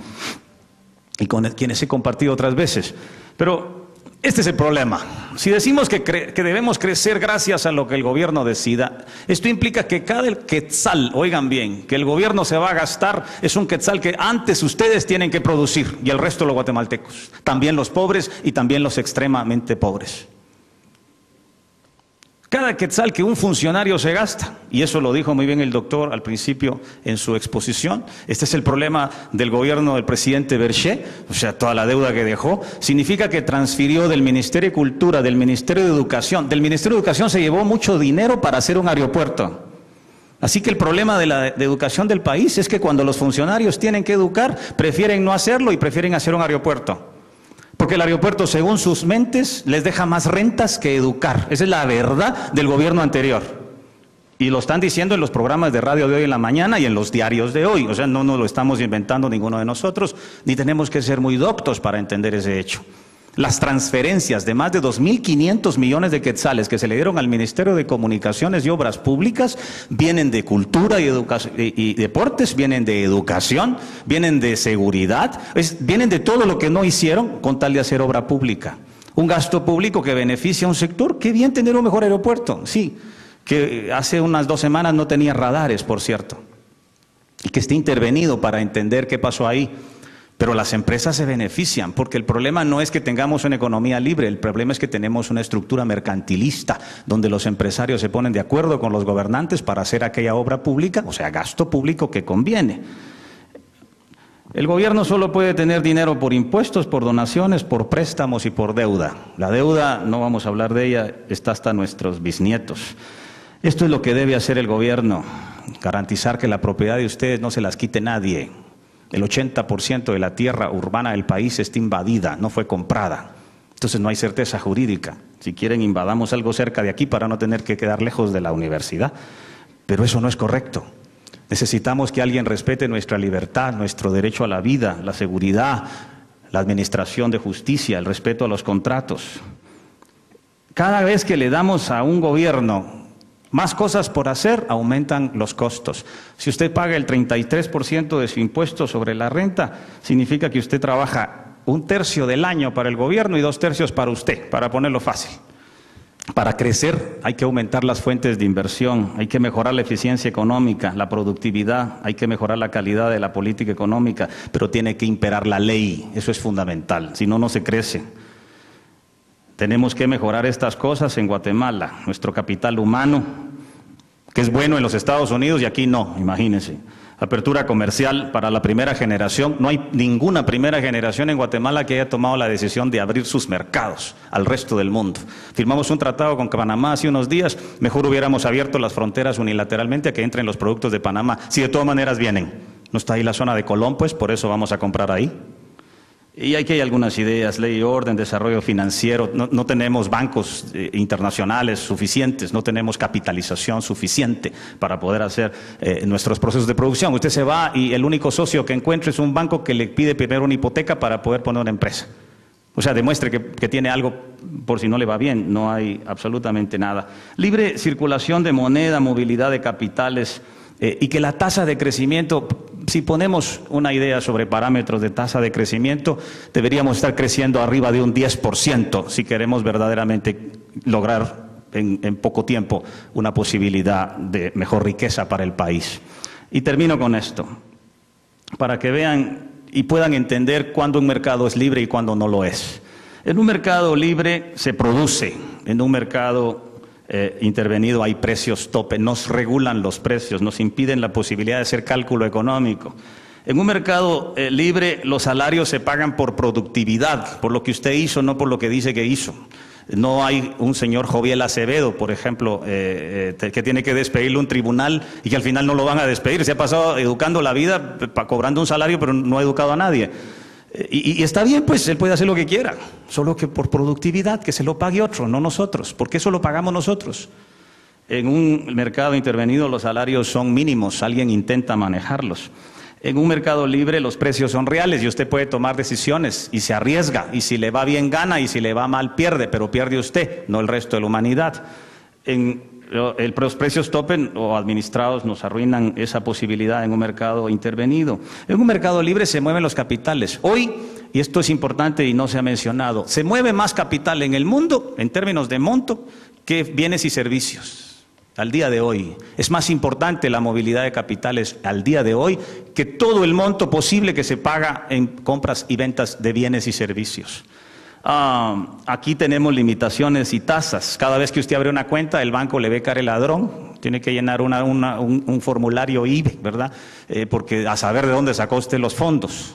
y con quienes he compartido otras veces. Pero este es el problema. Si decimos que debemos crecer gracias a lo que el gobierno decida, esto implica que cada quetzal, oigan bien, que el gobierno se va a gastar, es un quetzal que antes ustedes tienen que producir, y el resto los guatemaltecos, también los pobres y también los extremadamente pobres. Cada quetzal que un funcionario se gasta, y eso lo dijo muy bien el doctor al principio en su exposición, este es el problema del gobierno del presidente Berché, o sea, toda la deuda que dejó, significa que transfirió del Ministerio de Cultura, del Ministerio de Educación, del Ministerio de Educación se llevó mucho dinero para hacer un aeropuerto. Así que el problema de educación del país es que cuando los funcionarios tienen que educar, prefieren no hacerlo y prefieren hacer un aeropuerto. Porque el aeropuerto, según sus mentes, les deja más rentas que educar. Esa es la verdad del gobierno anterior. Y lo están diciendo en los programas de radio de hoy en la mañana y en los diarios de hoy. O sea, no nos lo estamos inventando ninguno de nosotros, ni tenemos que ser muy doctos para entender ese hecho. Las transferencias de más de 2.500 millones de quetzales que se le dieron al Ministerio de Comunicaciones y Obras Públicas vienen de cultura y deportes, vienen de educación, vienen de seguridad, vienen de todo lo que no hicieron con tal de hacer obra pública. Un gasto público que beneficia a un sector. Qué bien tener un mejor aeropuerto, sí, que hace unas 2 semanas no tenía radares, por cierto, y que esté intervenido para entender qué pasó ahí. Pero las empresas se benefician, porque el problema no es que tengamos una economía libre, el problema es que tenemos una estructura mercantilista, donde los empresarios se ponen de acuerdo con los gobernantes para hacer aquella obra pública, o sea, gasto público que conviene. El gobierno solo puede tener dinero por impuestos, por donaciones, por préstamos y por deuda. La deuda, no vamos a hablar de ella, está hasta nuestros bisnietos. Esto es lo que debe hacer el gobierno, garantizar que la propiedad de ustedes no se las quite nadie. El 80% de la tierra urbana del país está invadida, no fue comprada. Entonces no hay certeza jurídica. Si quieren, invadamos algo cerca de aquí para no tener que quedar lejos de la universidad. Pero eso no es correcto. Necesitamos que alguien respete nuestra libertad, nuestro derecho a la vida, la seguridad, la administración de justicia, el respeto a los contratos. Cada vez que le damos a un gobierno más cosas por hacer, aumentan los costos. Si usted paga el 33% de su impuesto sobre la renta, significa que usted trabaja 1/3 del año para el gobierno y 2/3 para usted, para ponerlo fácil. Para crecer hay que aumentar las fuentes de inversión, hay que mejorar la eficiencia económica, la productividad, hay que mejorar la calidad de la política económica, pero tiene que imperar la ley, eso es fundamental, si no, no se crece. Tenemos que mejorar estas cosas en Guatemala, nuestro capital humano, que es bueno en los Estados Unidos y aquí no, imagínense. Apertura comercial para la primera generación. No hay ninguna primera generación en Guatemala que haya tomado la decisión de abrir sus mercados al resto del mundo. Firmamos un tratado con Panamá hace unos días, mejor hubiéramos abierto las fronteras unilateralmente a que entren los productos de Panamá, si de todas maneras vienen. No está ahí la zona de Colón, pues por eso vamos a comprar ahí. Y aquí hay algunas ideas, ley y orden, desarrollo financiero, no tenemos bancos internacionales suficientes, no tenemos capitalización suficiente para poder hacer nuestros procesos de producción. Usted se va y el único socio que encuentre es un banco que le pide primero una hipoteca para poder poner una empresa. O sea, demuestre que tiene algo por si no le va bien, no hay absolutamente nada. Libre circulación de moneda, movilidad de capitales y que la tasa de crecimiento, si ponemos una idea sobre parámetros de tasa de crecimiento, deberíamos estar creciendo arriba de un 10% si queremos verdaderamente lograr en poco tiempo una posibilidad de mejor riqueza para el país. Y termino con esto, para que vean y puedan entender cuándo un mercado es libre y cuándo no lo es. En un mercado libre se produce, en un mercado intervenido hay precios tope, nos regulan los precios, nos impiden la posibilidad de hacer cálculo económico. En un mercado libre los salarios se pagan por productividad, por lo que usted hizo, no por lo que dice que hizo. No hay un señor Joviel Acevedo, por ejemplo, que tiene que despedirle un tribunal y que al final no lo van a despedir. Se ha pasado educando la vida, cobrando un salario, pero no ha educado a nadie. Y está bien, pues él puede hacer lo que quiera, solo que por productividad, que se lo pague otro, no nosotros, porque eso lo pagamos nosotros. En un mercado intervenido los salarios son mínimos, alguien intenta manejarlos. En un mercado libre los precios son reales y usted puede tomar decisiones y se arriesga, y si le va bien gana y si le va mal pierde, pero pierde usted, no el resto de la humanidad. Los precios topen o administrados nos arruinan esa posibilidad en un mercado intervenido. En un mercado libre se mueven los capitales. Hoy, y esto es importante y no se ha mencionado, se mueve más capital en el mundo, en términos de monto, que bienes y servicios. Al día de hoy, es más importante la movilidad de capitales al día de hoy que todo el monto posible que se paga en compras y ventas de bienes y servicios. Aquí tenemos limitaciones y tasas. Cada vez que usted abre una cuenta, el banco le ve cara el ladrón, tiene que llenar un formulario IBE, ¿verdad? Porque a saber de dónde sacó usted los fondos.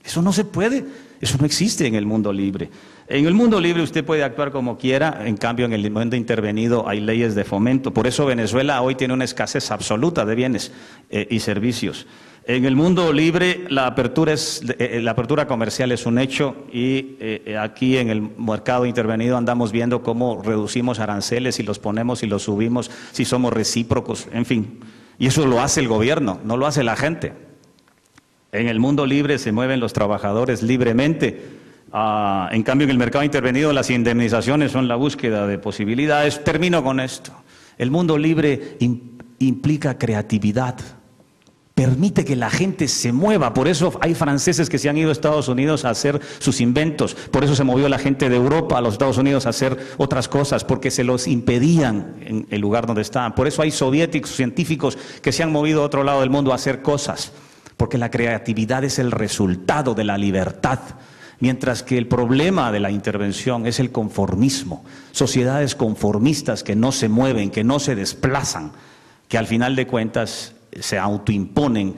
Eso no se puede, eso no existe en el mundo libre. En el mundo libre usted puede actuar como quiera, en cambio en el mundo intervenido hay leyes de fomento. Por eso Venezuela hoy tiene una escasez absoluta de bienes y servicios. En el mundo libre la apertura comercial es un hecho y aquí en el mercado intervenido andamos viendo cómo reducimos aranceles, si los ponemos, si los subimos, si somos recíprocos, en fin. Y eso lo hace el gobierno, no lo hace la gente. En el mundo libre se mueven los trabajadores libremente. En cambio, en el mercado intervenido las indemnizaciones son la búsqueda de posibilidades. Termino con esto. El mundo libre implica creatividad. Permite que la gente se mueva. Por eso hay franceses que se han ido a Estados Unidos a hacer sus inventos. Por eso se movió la gente de Europa a los Estados Unidos a hacer otras cosas, porque se los impedían en el lugar donde estaban. Por eso hay soviéticos, científicos que se han movido a otro lado del mundo a hacer cosas. Porque la creatividad es el resultado de la libertad, mientras que el problema de la intervención es el conformismo. Sociedades conformistas que no se mueven, que no se desplazan, que al final de cuentas se autoimponen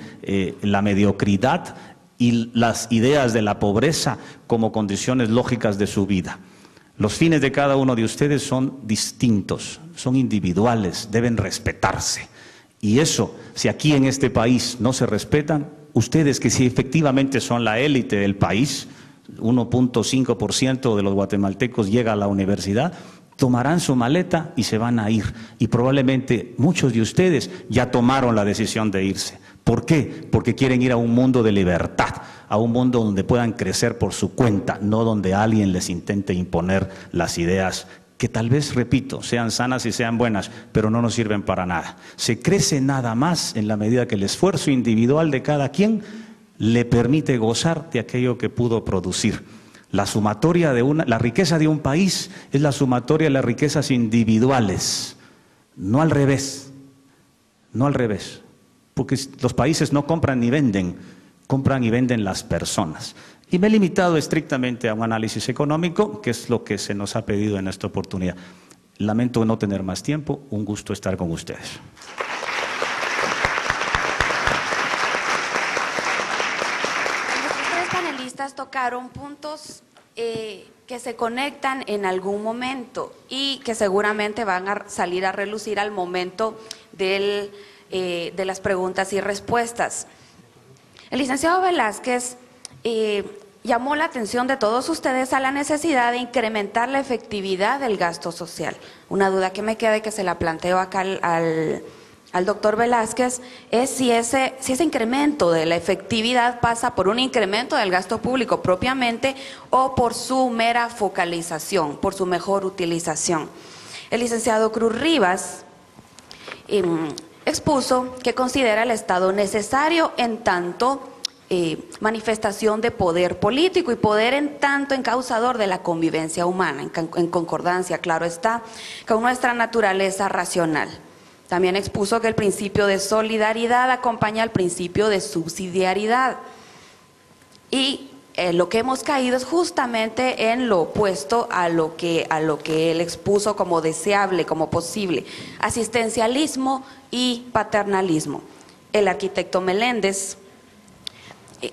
la mediocridad y las ideas de la pobreza como condiciones lógicas de su vida. Los fines de cada uno de ustedes son distintos, son individuales, deben respetarse. Y eso, si aquí en este país no se respetan, ustedes que si efectivamente son la élite del país, 1.5% de los guatemaltecos llega a la universidad, tomarán su maleta y se van a ir. Y probablemente muchos de ustedes ya tomaron la decisión de irse. ¿Por qué? Porque quieren ir a un mundo de libertad, a un mundo donde puedan crecer por su cuenta, no donde alguien les intente imponer las ideas que tal vez, repito, sean sanas y sean buenas, pero no nos sirven para nada. Se crece nada más en la medida que el esfuerzo individual de cada quien le permite gozar de aquello que pudo producir. La riqueza de un país es la sumatoria de las riquezas individuales, no al revés, porque los países no compran ni venden, compran y venden las personas. Y me he limitado estrictamente a un análisis económico, que es lo que se nos ha pedido en esta oportunidad. Lamento no tener más tiempo, un gusto estar con ustedes. Nuestros tres panelistas tocaron puntos que se conectan en algún momento y que seguramente van a salir a relucir al momento de las preguntas y respuestas. El licenciado Velázquez llamó la atención de todos ustedes a la necesidad de incrementar la efectividad del gasto social. Una duda que me queda y que se la planteo acá al doctor Velázquez es si ese incremento de la efectividad pasa por un incremento del gasto público propiamente o por su mera focalización, por su mejor utilización. El licenciado Cruz Rivas expuso que considera el Estado necesario en tanto manifestación de poder político y poder en tanto encausador de la convivencia humana, en concordancia, claro está, con nuestra naturaleza racional. También expuso que el principio de solidaridad acompaña al principio de subsidiariedad. Y lo que hemos caído es justamente en lo opuesto a lo que él expuso como deseable, como posible: asistencialismo y paternalismo. El arquitecto Meléndez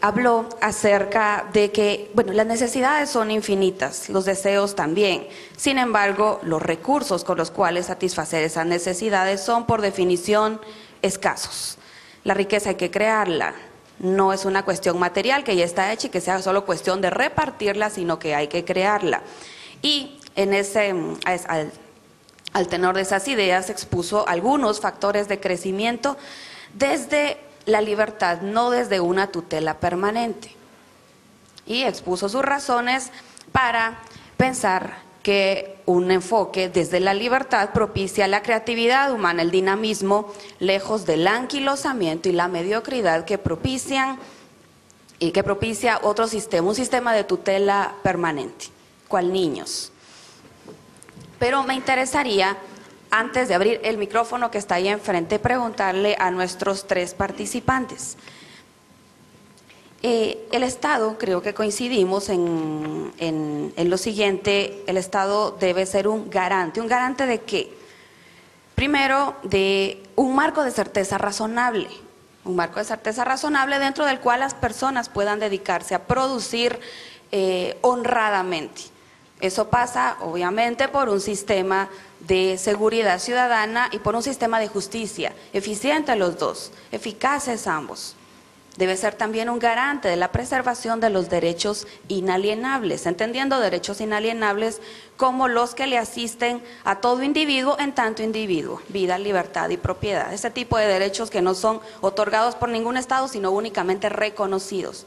habló acerca de que, bueno, las necesidades son infinitas, los deseos también. Sin embargo, los recursos con los cuales satisfacer esas necesidades son, por definición, escasos. La riqueza hay que crearla. No es una cuestión material que ya está hecha y que sea solo cuestión de repartirla, sino que hay que crearla. Y en al tenor de esas ideas expuso algunos factores de crecimiento desde la libertad, no desde una tutela permanente. Y expuso sus razones para pensar que un enfoque desde la libertad propicia la creatividad humana, el dinamismo, lejos del anquilosamiento y la mediocridad que propicia otro sistema, un sistema de tutela permanente, cual niños. Pero me interesaría, antes de abrir el micrófono que está ahí enfrente, preguntarle a nuestros tres participantes. El Estado, creo que coincidimos en lo siguiente: el Estado debe ser un garante. ¿Un garante de qué? Primero, de un marco de certeza razonable. Un marco de certeza razonable dentro del cual las personas puedan dedicarse a producir honradamente. Eso pasa, obviamente, por un sistema de seguridad ciudadana y por un sistema de justicia, eficiente los dos, eficaces ambos. Debe ser también un garante de la preservación de los derechos inalienables, entendiendo derechos inalienables como los que le asisten a todo individuo en tanto individuo, vida, libertad y propiedad. Ese tipo de derechos que no son otorgados por ningún Estado, sino únicamente reconocidos.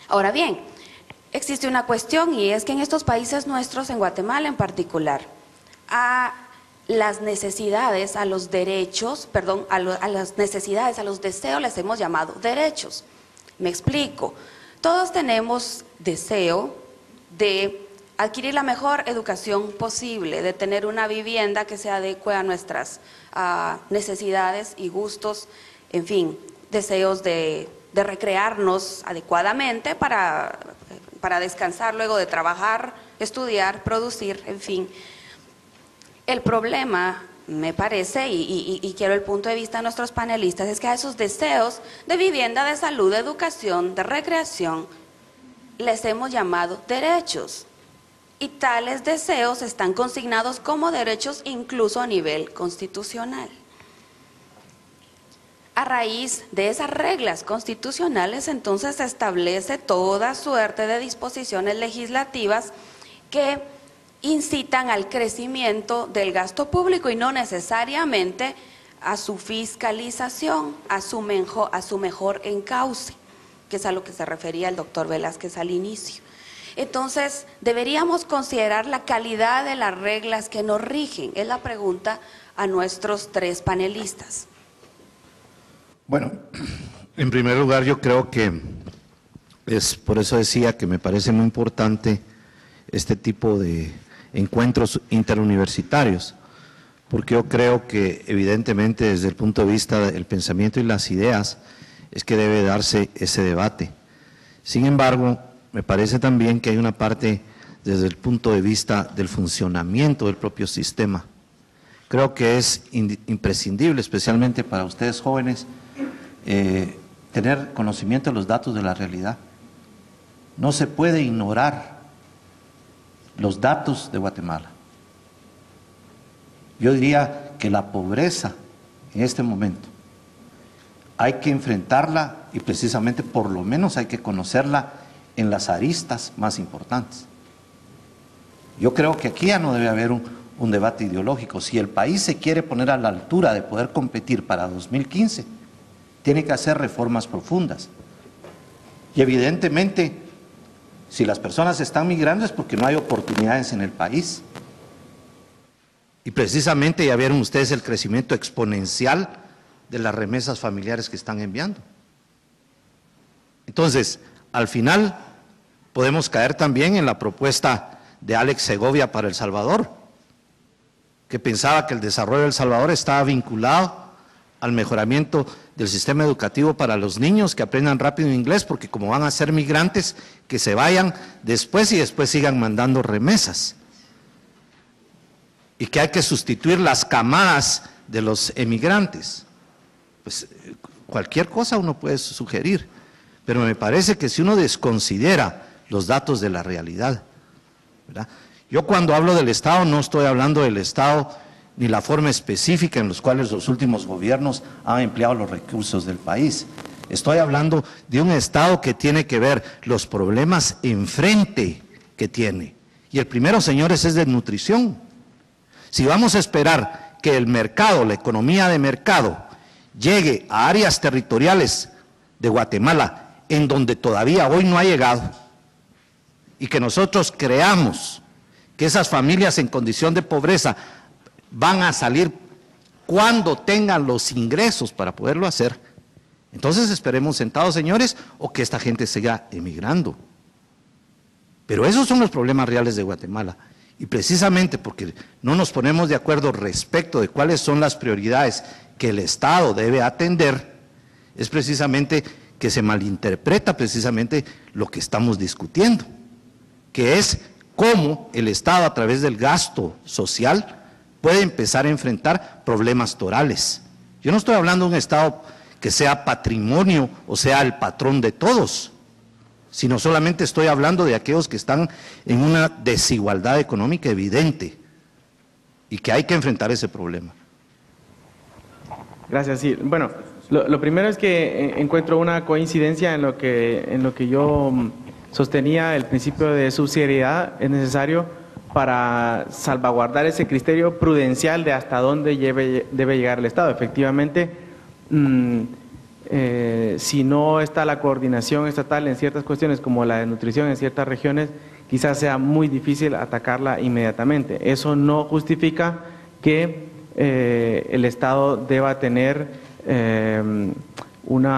Ahora bien, existe una cuestión, y es que en estos países nuestros, en Guatemala en particular, a las necesidades, a los derechos, perdón, a las necesidades, a los deseos les hemos llamado derechos. Me explico. Todos tenemos deseo de adquirir la mejor educación posible, de tener una vivienda que se adecue a nuestras necesidades y gustos, en fin, deseos de recrearnos adecuadamente para descansar luego de trabajar, estudiar, producir, en fin. El problema, me parece, y quiero el punto de vista de nuestros panelistas, es que a esos deseos de vivienda, de salud, de educación, de recreación, les hemos llamado derechos. Y tales deseos están consignados como derechos incluso a nivel constitucional. A raíz de esas reglas constitucionales, entonces, se establece toda suerte de disposiciones legislativas que incitan al crecimiento del gasto público y no necesariamente a su fiscalización, a su mejor encauce, que es a lo que se refería el doctor Velázquez al inicio. Entonces, deberíamos considerar la calidad de las reglas que nos rigen. Es la pregunta a nuestros tres panelistas. Bueno, en primer lugar, yo creo que por eso decía que me parece muy importante este tipo de encuentros interuniversitarios, porque yo creo que evidentemente desde el punto de vista del pensamiento y las ideas es que debe darse ese debate. Sin embargo, me parece también que hay una parte desde el punto de vista del funcionamiento del propio sistema. Creo que es imprescindible, especialmente para ustedes jóvenes, tener conocimiento de los datos de la realidad. No se puede ignorar los datos de Guatemala. Yo diría que la pobreza en este momento hay que enfrentarla y precisamente por lo menos hay que conocerla en las aristas más importantes. Yo creo que aquí ya no debe haber un debate ideológico. Si el país se quiere poner a la altura de poder competir para 2015, tiene que hacer reformas profundas. Y evidentemente, si las personas están migrando es porque no hay oportunidades en el país. Y precisamente ya vieron ustedes el crecimiento exponencial de las remesas familiares que están enviando. Entonces, al final, podemos caer también en la propuesta de Alex Segovia para El Salvador, que pensaba que el desarrollo de El Salvador estaba vinculado al mejoramiento del sistema educativo para los niños, que aprendan rápido inglés, porque como van a ser migrantes, que se vayan después y después sigan mandando remesas. Y que hay que sustituir las camadas de los emigrantes. Pues cualquier cosa uno puede sugerir. pero me parece que si uno desconsidera los datos de la realidad, ¿verdad? Yo cuando hablo del Estado no estoy hablando del Estado ni la forma específica en los cuales los últimos gobiernos han empleado los recursos del país. Estoy hablando de un Estado que tiene que ver los problemas enfrente que tiene. Y el primero, señores, es de nutrición. Si vamos a esperar que el mercado, la economía de mercado, llegue a áreas territoriales de Guatemala en donde todavía hoy no ha llegado, y que nosotros creamos que esas familias en condición de pobreza van a salir cuando tengan los ingresos para poderlo hacer, entonces esperemos sentados, señores, o que esta gente siga emigrando. Pero esos son los problemas reales de Guatemala. Y precisamente porque no nos ponemos de acuerdo respecto de cuáles son las prioridades que el Estado debe atender, es precisamente que se malinterpreta precisamente lo que estamos discutiendo, que es cómo el Estado a través del gasto social puede empezar a enfrentar problemas torales. Yo no estoy hablando de un Estado que sea patrimonio o sea el patrón de todos, sino solamente estoy hablando de aquellos que están en una desigualdad económica evidente y que hay que enfrentar ese problema. Gracias, sí. Bueno, lo primero es que encuentro una coincidencia en lo que yo sostenía, el principio de subsidiariedad es necesario para salvaguardar ese criterio prudencial de hasta dónde debe llegar el Estado. Efectivamente, si no está la coordinación estatal en ciertas cuestiones como la de nutrición en ciertas regiones, quizás sea muy difícil atacarla inmediatamente. Eso no justifica que el Estado deba tener un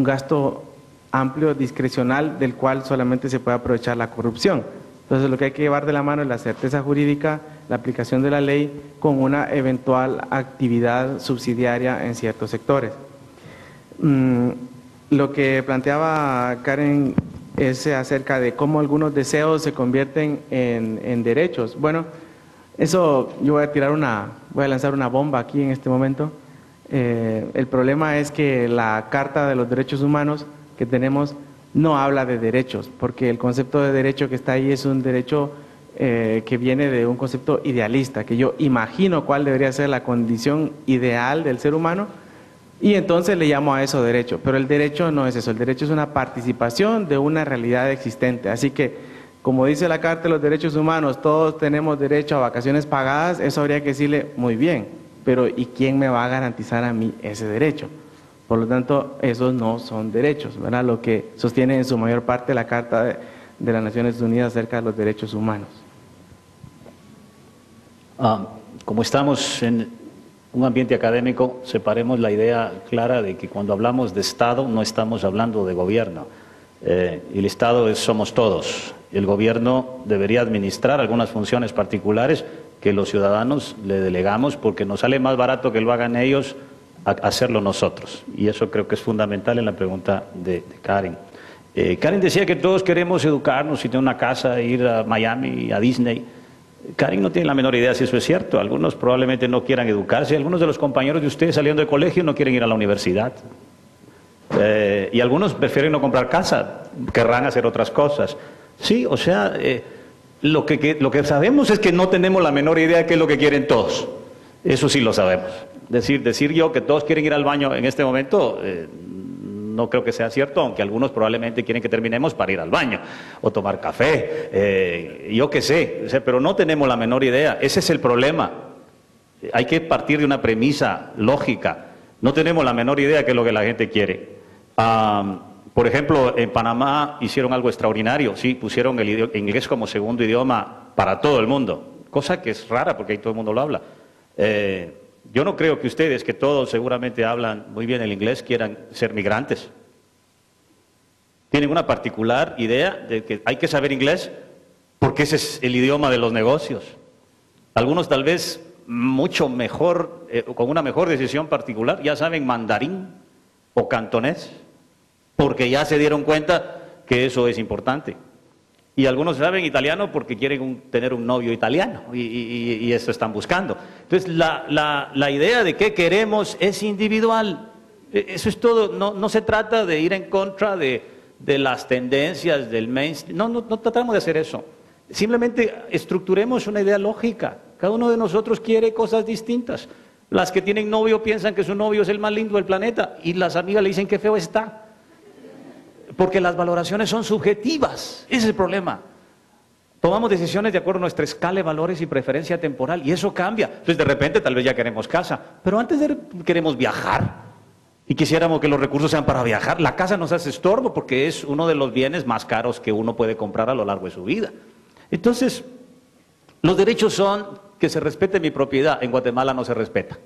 gasto amplio, discrecional, del cual solamente se puede aprovechar la corrupción. Entonces, lo que hay que llevar de la mano es la certeza jurídica, la aplicación de la ley con una eventual actividad subsidiaria en ciertos sectores. Lo que planteaba Karen es acerca de cómo algunos deseos se convierten en derechos. Bueno, eso yo voy a lanzar una bomba aquí en este momento. El problema es que la Carta de los Derechos Humanos que tenemos no habla de derechos, porque el concepto de derecho que está ahí es un derecho que viene de un concepto idealista, que yo imagino cuál debería ser la condición ideal del ser humano, y entonces le llamo a eso derecho, pero el derecho no es eso, el derecho es una participación de una realidad existente. Así que, como dice la Carta de los Derechos Humanos, todos tenemos derecho a vacaciones pagadas, eso habría que decirle muy bien, pero ¿y quién me va a garantizar a mí ese derecho? Por lo tanto, esos no son derechos, ¿verdad? Lo que sostiene en su mayor parte la Carta de las Naciones Unidas acerca de los derechos humanos. Como estamos en un ambiente académico, separemos la idea clara de que cuando hablamos de Estado no estamos hablando de gobierno. El Estado somos todos. El gobierno debería administrar algunas funciones particulares que los ciudadanos le delegamos porque nos sale más barato que lo hagan ellos a hacerlo nosotros, y eso creo que es fundamental en la pregunta de Karen. Karen decía que todos queremos educarnos y tener una casa, ir a Miami, a Disney. Karen no tiene la menor idea si eso es cierto. Algunos probablemente no quieran educarse, algunos de los compañeros de ustedes saliendo del colegio no quieren ir a la universidad, y algunos prefieren no comprar casa, querrán hacer otras cosas. Sí, o sea, lo que sabemos es que no tenemos la menor idea de qué es lo que quieren todos. Eso sí lo sabemos. Decir yo que todos quieren ir al baño en este momento, no creo que sea cierto, aunque algunos probablemente quieren que terminemos para ir al baño o tomar café, yo qué sé, pero no tenemos la menor idea. Ese es el problema. Hay que partir de una premisa lógica. No tenemos la menor idea de qué es lo que la gente quiere. Por ejemplo, en Panamá hicieron algo extraordinario, sí, pusieron el inglés como segundo idioma para todo el mundo, cosa que es rara porque ahí todo el mundo lo habla. Yo no creo que ustedes, que todos seguramente hablan muy bien el inglés, quieran ser migrantes. Tienen una particular idea de que hay que saber inglés porque ese es el idioma de los negocios. Algunos tal vez mucho mejor, con una mejor decisión particular, ya saben mandarín o cantonés, porque ya se dieron cuenta que eso es importante. Y algunos saben italiano porque quieren tener un novio italiano y eso están buscando. Entonces la idea de qué queremos es individual. Eso es todo. No se trata de ir en contra de las tendencias del mainstream. No tratamos de hacer eso. Simplemente estructuremos una idea lógica. Cada uno de nosotros quiere cosas distintas. Las que tienen novio piensan que su novio es el más lindo del planeta y las amigas le dicen que feo está. Porque las valoraciones son subjetivas. Ese es el problema. Tomamos decisiones de acuerdo a nuestra escala de valores y preferencia temporal y eso cambia. Entonces de repente tal vez ya queremos casa, pero antes queremos viajar y quisiéramos que los recursos sean para viajar. La casa nos hace estorbo porque es uno de los bienes más caros que uno puede comprar a lo largo de su vida. Entonces, los derechos son que se respete mi propiedad. En Guatemala no se respeta.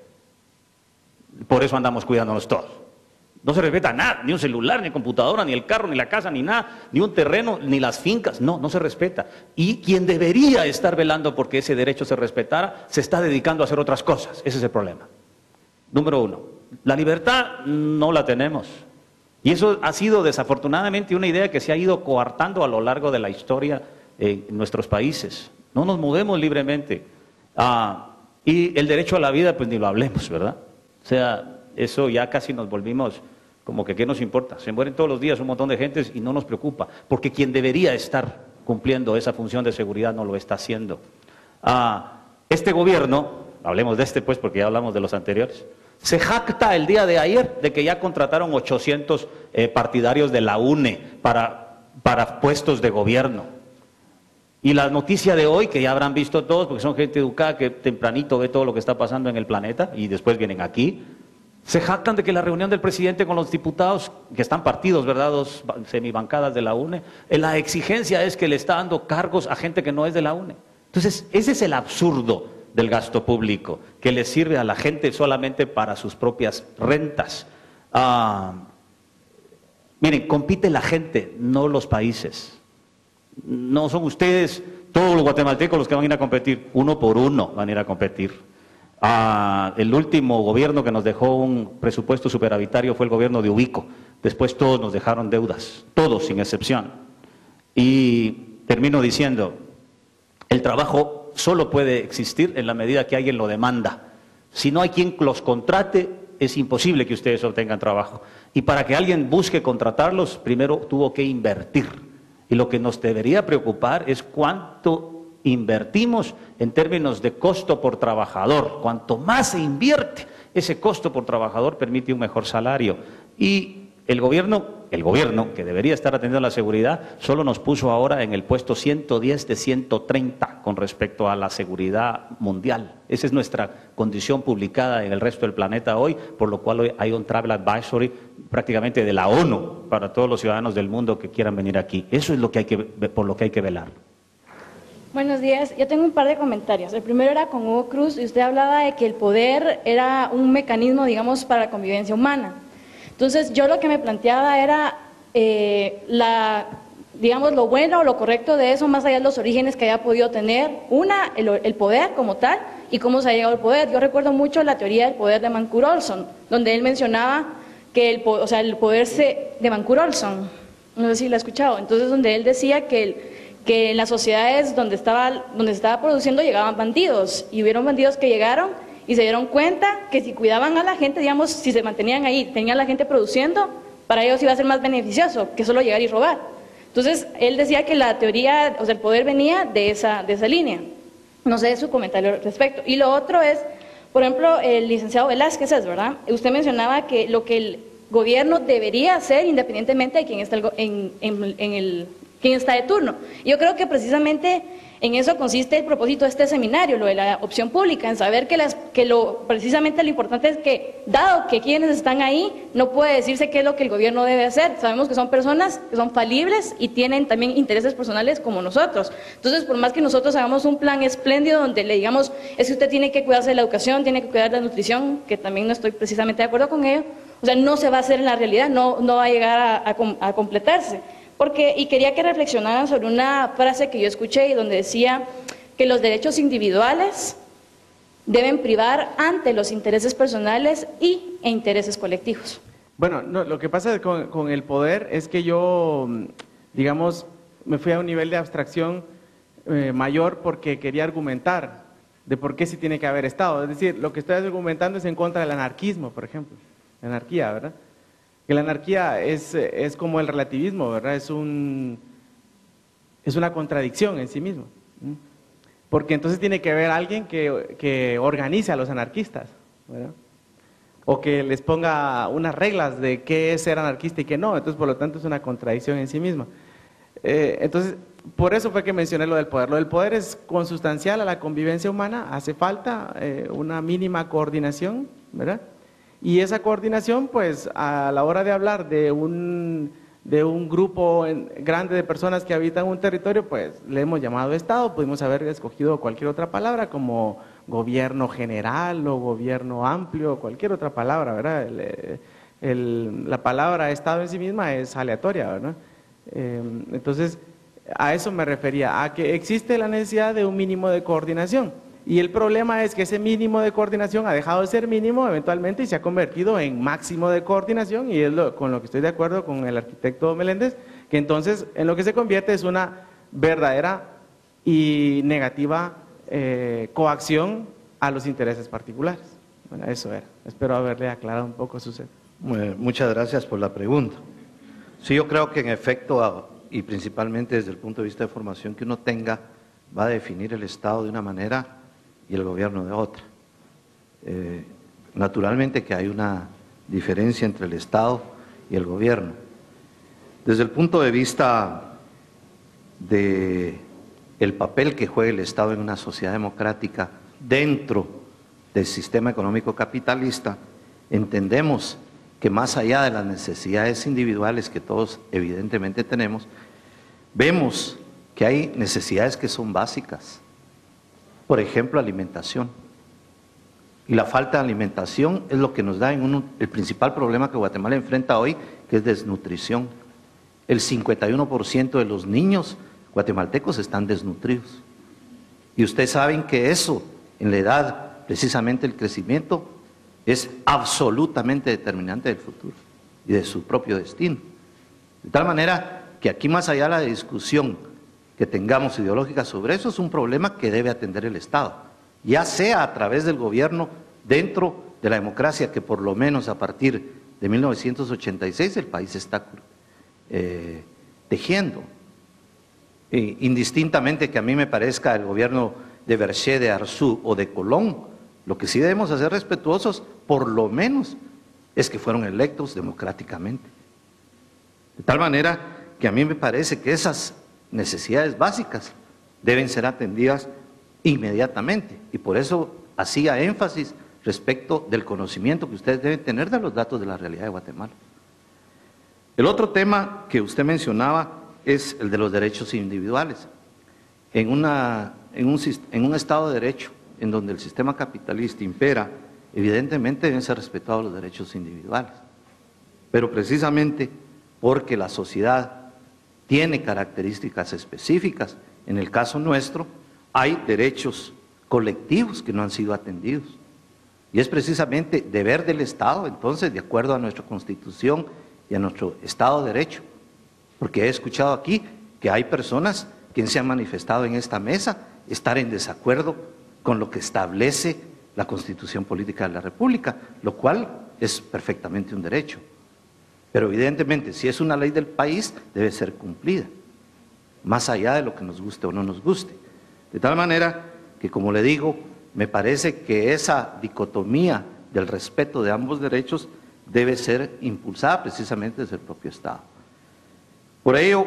Por eso andamos cuidándonos todos. No se respeta nada, ni un celular, ni computadora, ni el carro, ni la casa, ni nada, ni un terreno, ni las fincas. No se respeta. Y quien debería estar velando porque ese derecho se respetara, se está dedicando a hacer otras cosas. Ese es el problema. Número uno, la libertad no la tenemos. Y eso ha sido desafortunadamente una idea que se ha ido coartando a lo largo de la historia en nuestros países. No nos movemos libremente. Y el derecho a la vida, pues ni lo hablemos, ¿verdad? O sea, eso ya casi nos volvimos como que ¿qué nos importa? Se mueren todos los días un montón de gentes y no nos preocupa, porque quien debería estar cumpliendo esa función de seguridad no lo está haciendo. Este gobierno, hablemos de este pues porque ya hablamos de los anteriores, se jacta el día de ayer de que ya contrataron 800 partidarios de la UNE para puestos de gobierno. Y la noticia de hoy, que ya habrán visto todos, porque son gente educada que tempranito ve todo lo que está pasando en el planeta y después vienen aquí, se jactan de que la reunión del presidente con los diputados, que están partidos, ¿verdad?, dos semibancadas de la UNE, la exigencia es que le está dando cargos a gente que no es de la UNE. Entonces, ese es el absurdo del gasto público, que le sirve a la gente solamente para sus propias rentas. Miren, compite la gente, no los países. No son ustedes, todos los guatemaltecos, los que van a ir a competir. Uno por uno van a ir a competir. El último gobierno que nos dejó un presupuesto superavitario fue el gobierno de Ubico. Después todos nos dejaron deudas, todos sin excepción. Y termino diciendo, el trabajo solo puede existir en la medida que alguien lo demanda. Si no hay quien los contrate, es imposible que ustedes obtengan trabajo. Y para que alguien busque contratarlos, primero tuvo que invertir. Y lo que nos debería preocupar es cuánto invertimos en términos de costo por trabajador. Cuanto más se invierte, ese costo por trabajador permite un mejor salario. Y el gobierno, que debería estar atendiendo a la seguridad, solo nos puso ahora en el puesto 110 de 130 con respecto a la seguridad mundial. Esa es nuestra condición publicada en el resto del planeta hoy, por lo cual hoy hay un Travel Advisory prácticamente de la ONU para todos los ciudadanos del mundo que quieran venir aquí. Eso es por lo que hay que velar. Buenos días, yo tengo un par de comentarios. El primero era con Hugo Cruz y usted hablaba de que el poder era un mecanismo, digamos, para la convivencia humana. Entonces yo lo que me planteaba era, digamos, lo bueno o lo correcto de eso, más allá de los orígenes que haya podido tener, el poder como tal y cómo se ha llegado al poder. Yo recuerdo mucho la teoría del poder de Mancur Olson, donde él mencionaba que el poder de Mancur Olson, no sé si lo ha escuchado, entonces donde él decía que en las sociedades donde se estaba produciendo llegaban bandidos, y hubieron bandidos que llegaron y se dieron cuenta que si cuidaban a la gente, digamos, si se mantenían ahí, tenían a la gente produciendo, para ellos iba a ser más beneficioso que solo llegar y robar. Entonces, él decía que la teoría, el poder venía de esa línea. No sé su comentario al respecto. Y lo otro es, por ejemplo, el licenciado Velázquez, ¿verdad? Usted mencionaba que lo que el gobierno debería hacer, independientemente de quién está quién está de turno. Yo creo que precisamente en eso consiste el propósito de este seminario, lo de la opción pública, en saber precisamente lo importante es que, dado que quienes están ahí, no puede decirse qué es lo que el gobierno debe hacer. Sabemos que son personas que son falibles y tienen también intereses personales como nosotros. Entonces, por más que nosotros hagamos un plan espléndido donde le digamos, es que usted tiene que cuidarse de la educación, tiene que cuidar de la nutrición, que también no estoy precisamente de acuerdo con ello, o sea, no se va a hacer en la realidad, no va a llegar a completarse. Y quería que reflexionaran sobre una frase que yo escuché y donde decía que los derechos individuales deben privar ante los intereses personales e intereses colectivos. Bueno, no, lo que pasa con el poder es que yo, digamos, me fui a un nivel de abstracción mayor porque quería argumentar de por qué sí tiene que haber Estado. Es decir, lo que estoy argumentando es en contra del anarquismo, por ejemplo. anarquía, ¿verdad? Que la anarquía es como el relativismo, ¿verdad? Es una contradicción en sí mismo. Porque entonces tiene que haber alguien que organice a los anarquistas, ¿verdad? O que les ponga unas reglas de qué es ser anarquista y qué no. Entonces, por lo tanto, es una contradicción en sí misma. Entonces, por eso fue que mencioné lo del poder. Lo del poder es consustancial a la convivencia humana, hace falta una mínima coordinación, ¿verdad? Y esa coordinación, pues, a la hora de hablar de un grupo grande de personas que habitan un territorio, pues, le hemos llamado Estado, pudimos haber escogido cualquier otra palabra como gobierno general o gobierno amplio, cualquier otra palabra, ¿verdad? La palabra Estado en sí misma es aleatoria, ¿verdad? Entonces, a eso me refería, a que existe la necesidad de un mínimo de coordinación. Y el problema es que ese mínimo de coordinación ha dejado de ser mínimo eventualmente y se ha convertido en máximo de coordinación, y es con lo que estoy de acuerdo con el arquitecto Meléndez, que entonces en lo que se convierte es una verdadera y negativa coacción a los intereses particulares. Bueno, eso era. Espero haberle aclarado un poco su sed. Muchas gracias por la pregunta. Sí, yo creo que en efecto, y principalmente desde el punto de vista de formación que uno tenga, va a definir el Estado de una manera y el gobierno de otra. Naturalmente que hay una diferencia entre el Estado y el gobierno. Desde el punto de vista del papel que juega el Estado en una sociedad democrática dentro del sistema económico capitalista, entendemos que más allá de las necesidades individuales que todos evidentemente tenemos, vemos que hay necesidades que son básicas. Por ejemplo, alimentación. Y la falta de alimentación es lo que nos da el principal problema que Guatemala enfrenta hoy, que es desnutrición. El 51% de los niños guatemaltecos están desnutridos. Y ustedes saben que eso, en la edad, precisamente el crecimiento, es absolutamente determinante del futuro y de su propio destino. De tal manera que aquí, más allá de la discusión que tengamos ideológica sobre eso, es un problema que debe atender el Estado, ya sea a través del gobierno dentro de la democracia, que por lo menos a partir de 1986 el país está tejiendo. Indistintamente que a mí me parezca el gobierno de Berché, de Arzú o de Colón, lo que sí debemos hacer respetuosos, por lo menos, es que fueron electos democráticamente. De tal manera que a mí me parece que esas necesidades básicas deben ser atendidas inmediatamente, y por eso hacía énfasis respecto del conocimiento que ustedes deben tener de los datos de la realidad de Guatemala. El otro tema que usted mencionaba es el de los derechos individuales. En un Estado de Derecho, en donde el sistema capitalista impera, evidentemente deben ser respetados los derechos individuales, pero precisamente porque la sociedad tiene características específicas. En el caso nuestro, hay derechos colectivos que no han sido atendidos. Y es precisamente deber del Estado, entonces, de acuerdo a nuestra Constitución y a nuestro Estado de Derecho. Porque he escuchado aquí que hay personas que se han manifestado en esta mesa estar en desacuerdo con lo que establece la Constitución Política de la República, lo cual es perfectamente un derecho. Pero evidentemente, si es una ley del país, debe ser cumplida, más allá de lo que nos guste o no nos guste. De tal manera que, como le digo, me parece que esa dicotomía del respeto de ambos derechos debe ser impulsada precisamente desde el propio Estado. Por ello,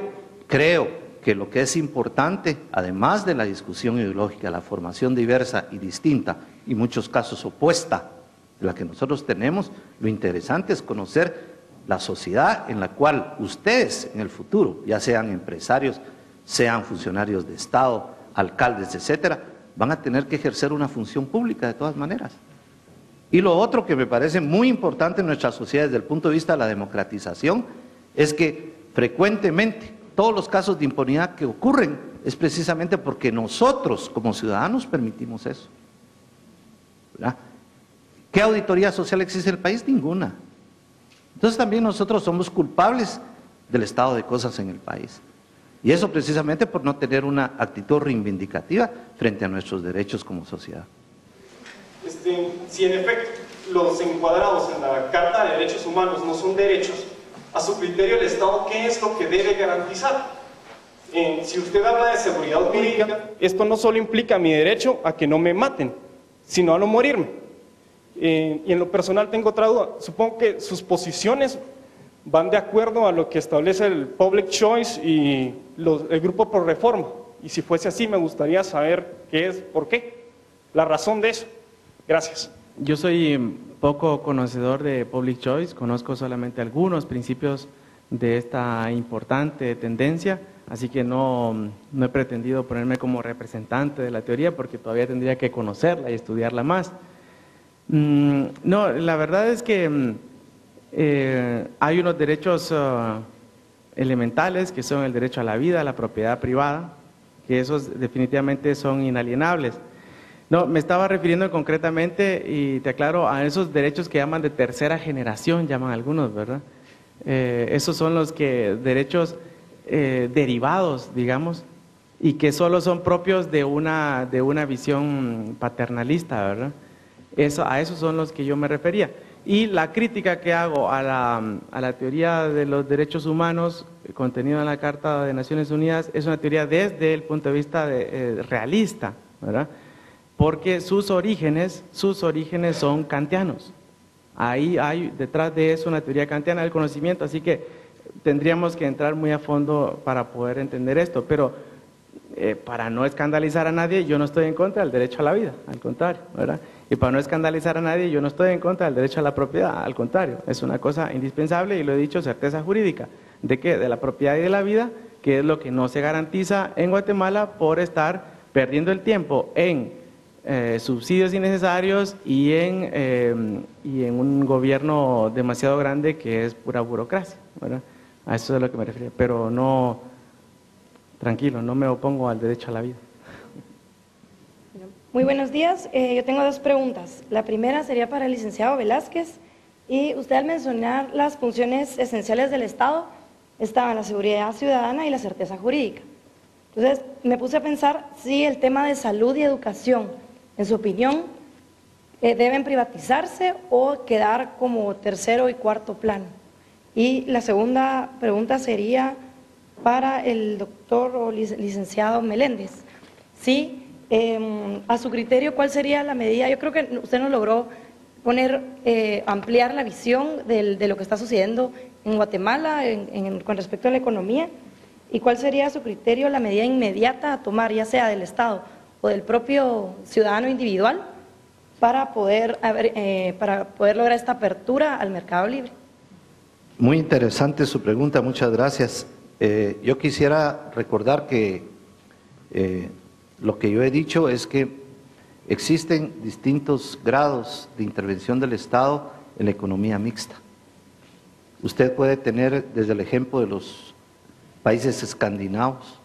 creo que lo que es importante, además de la discusión ideológica, la formación diversa y distinta, y en muchos casos opuesta de la que nosotros tenemos, lo interesante es conocer la sociedad en la cual ustedes en el futuro, ya sean empresarios, sean funcionarios de Estado, alcaldes, etcétera, van a tener que ejercer una función pública de todas maneras. Y lo otro que me parece muy importante en nuestra sociedad desde el punto de vista de la democratización es que frecuentemente todos los casos de impunidad que ocurren es precisamente porque nosotros como ciudadanos permitimos eso, ¿verdad? ¿Qué auditoría social existe en el país? Ninguna. Entonces también nosotros somos culpables del estado de cosas en el país. Y eso precisamente por no tener una actitud reivindicativa frente a nuestros derechos como sociedad. Si en efecto los encuadrados en la Carta de Derechos Humanos no son derechos, a su criterio el Estado, ¿qué es lo que debe garantizar? Si usted habla de seguridad jurídica, esto no solo implica mi derecho a que no me maten, sino a no morirme. Y en lo personal tengo otra duda. Supongo que sus posiciones van de acuerdo a lo que establece el Public Choice y el Grupo Pro Reforma. Y si fuese así, me gustaría saber por qué, la razón de eso. Gracias. Yo soy poco conocedor de Public Choice, conozco solamente algunos principios de esta importante tendencia, así que no he pretendido ponerme como representante de la teoría porque todavía tendría que conocerla y estudiarla más. No, la verdad es que hay unos derechos elementales que son el derecho a la vida, a la propiedad privada, que esos definitivamente son inalienables. No, me estaba refiriendo concretamente, y te aclaro, a esos derechos que llaman de tercera generación, llaman algunos, ¿verdad? Esos son los derechos derivados, digamos, y que solo son propios de una visión paternalista, ¿verdad? A esos son los que yo me refería. Y la crítica que hago a la teoría de los derechos humanos contenida en la Carta de Naciones Unidas es una teoría desde el punto de vista realista, ¿verdad? Porque sus orígenes son kantianos. Ahí hay detrás de eso una teoría kantiana del conocimiento, así que tendríamos que entrar muy a fondo para poder entender esto, pero para no escandalizar a nadie, yo no estoy en contra del derecho a la vida, al contrario, ¿verdad? Y para no escandalizar a nadie, yo no estoy en contra del derecho a la propiedad, al contrario, es una cosa indispensable y lo he dicho, certeza jurídica, ¿de qué? De la propiedad y de la vida, que es lo que no se garantiza en Guatemala por estar perdiendo el tiempo en subsidios innecesarios y en un gobierno demasiado grande que es pura burocracia, ¿verdad? A eso es a lo que me refería, pero no, tranquilo, no me opongo al derecho a la vida. Muy buenos días, yo tengo dos preguntas. La primera sería para el licenciado Velázquez, y usted al mencionar las funciones esenciales del Estado, estaban la seguridad ciudadana y la certeza jurídica. Entonces me puse a pensar si el tema de salud y educación, en su opinión, deben privatizarse o quedar como tercero y cuarto plano. Y la segunda pregunta sería para el doctor o licenciado Meléndez. Sí, a su criterio, ¿cuál sería la medida? Yo creo que usted nos logró ampliar la visión de lo que está sucediendo en Guatemala con respecto a la economía. ¿Y cuál sería a su criterio la medida inmediata a tomar, ya sea del Estado o del propio ciudadano individual, para poder lograr esta apertura al mercado libre? Muy interesante su pregunta, muchas gracias. Yo quisiera recordar que lo que yo he dicho es que existen distintos grados de intervención del Estado en la economía mixta. Usted puede tener desde el ejemplo de los países escandinavos,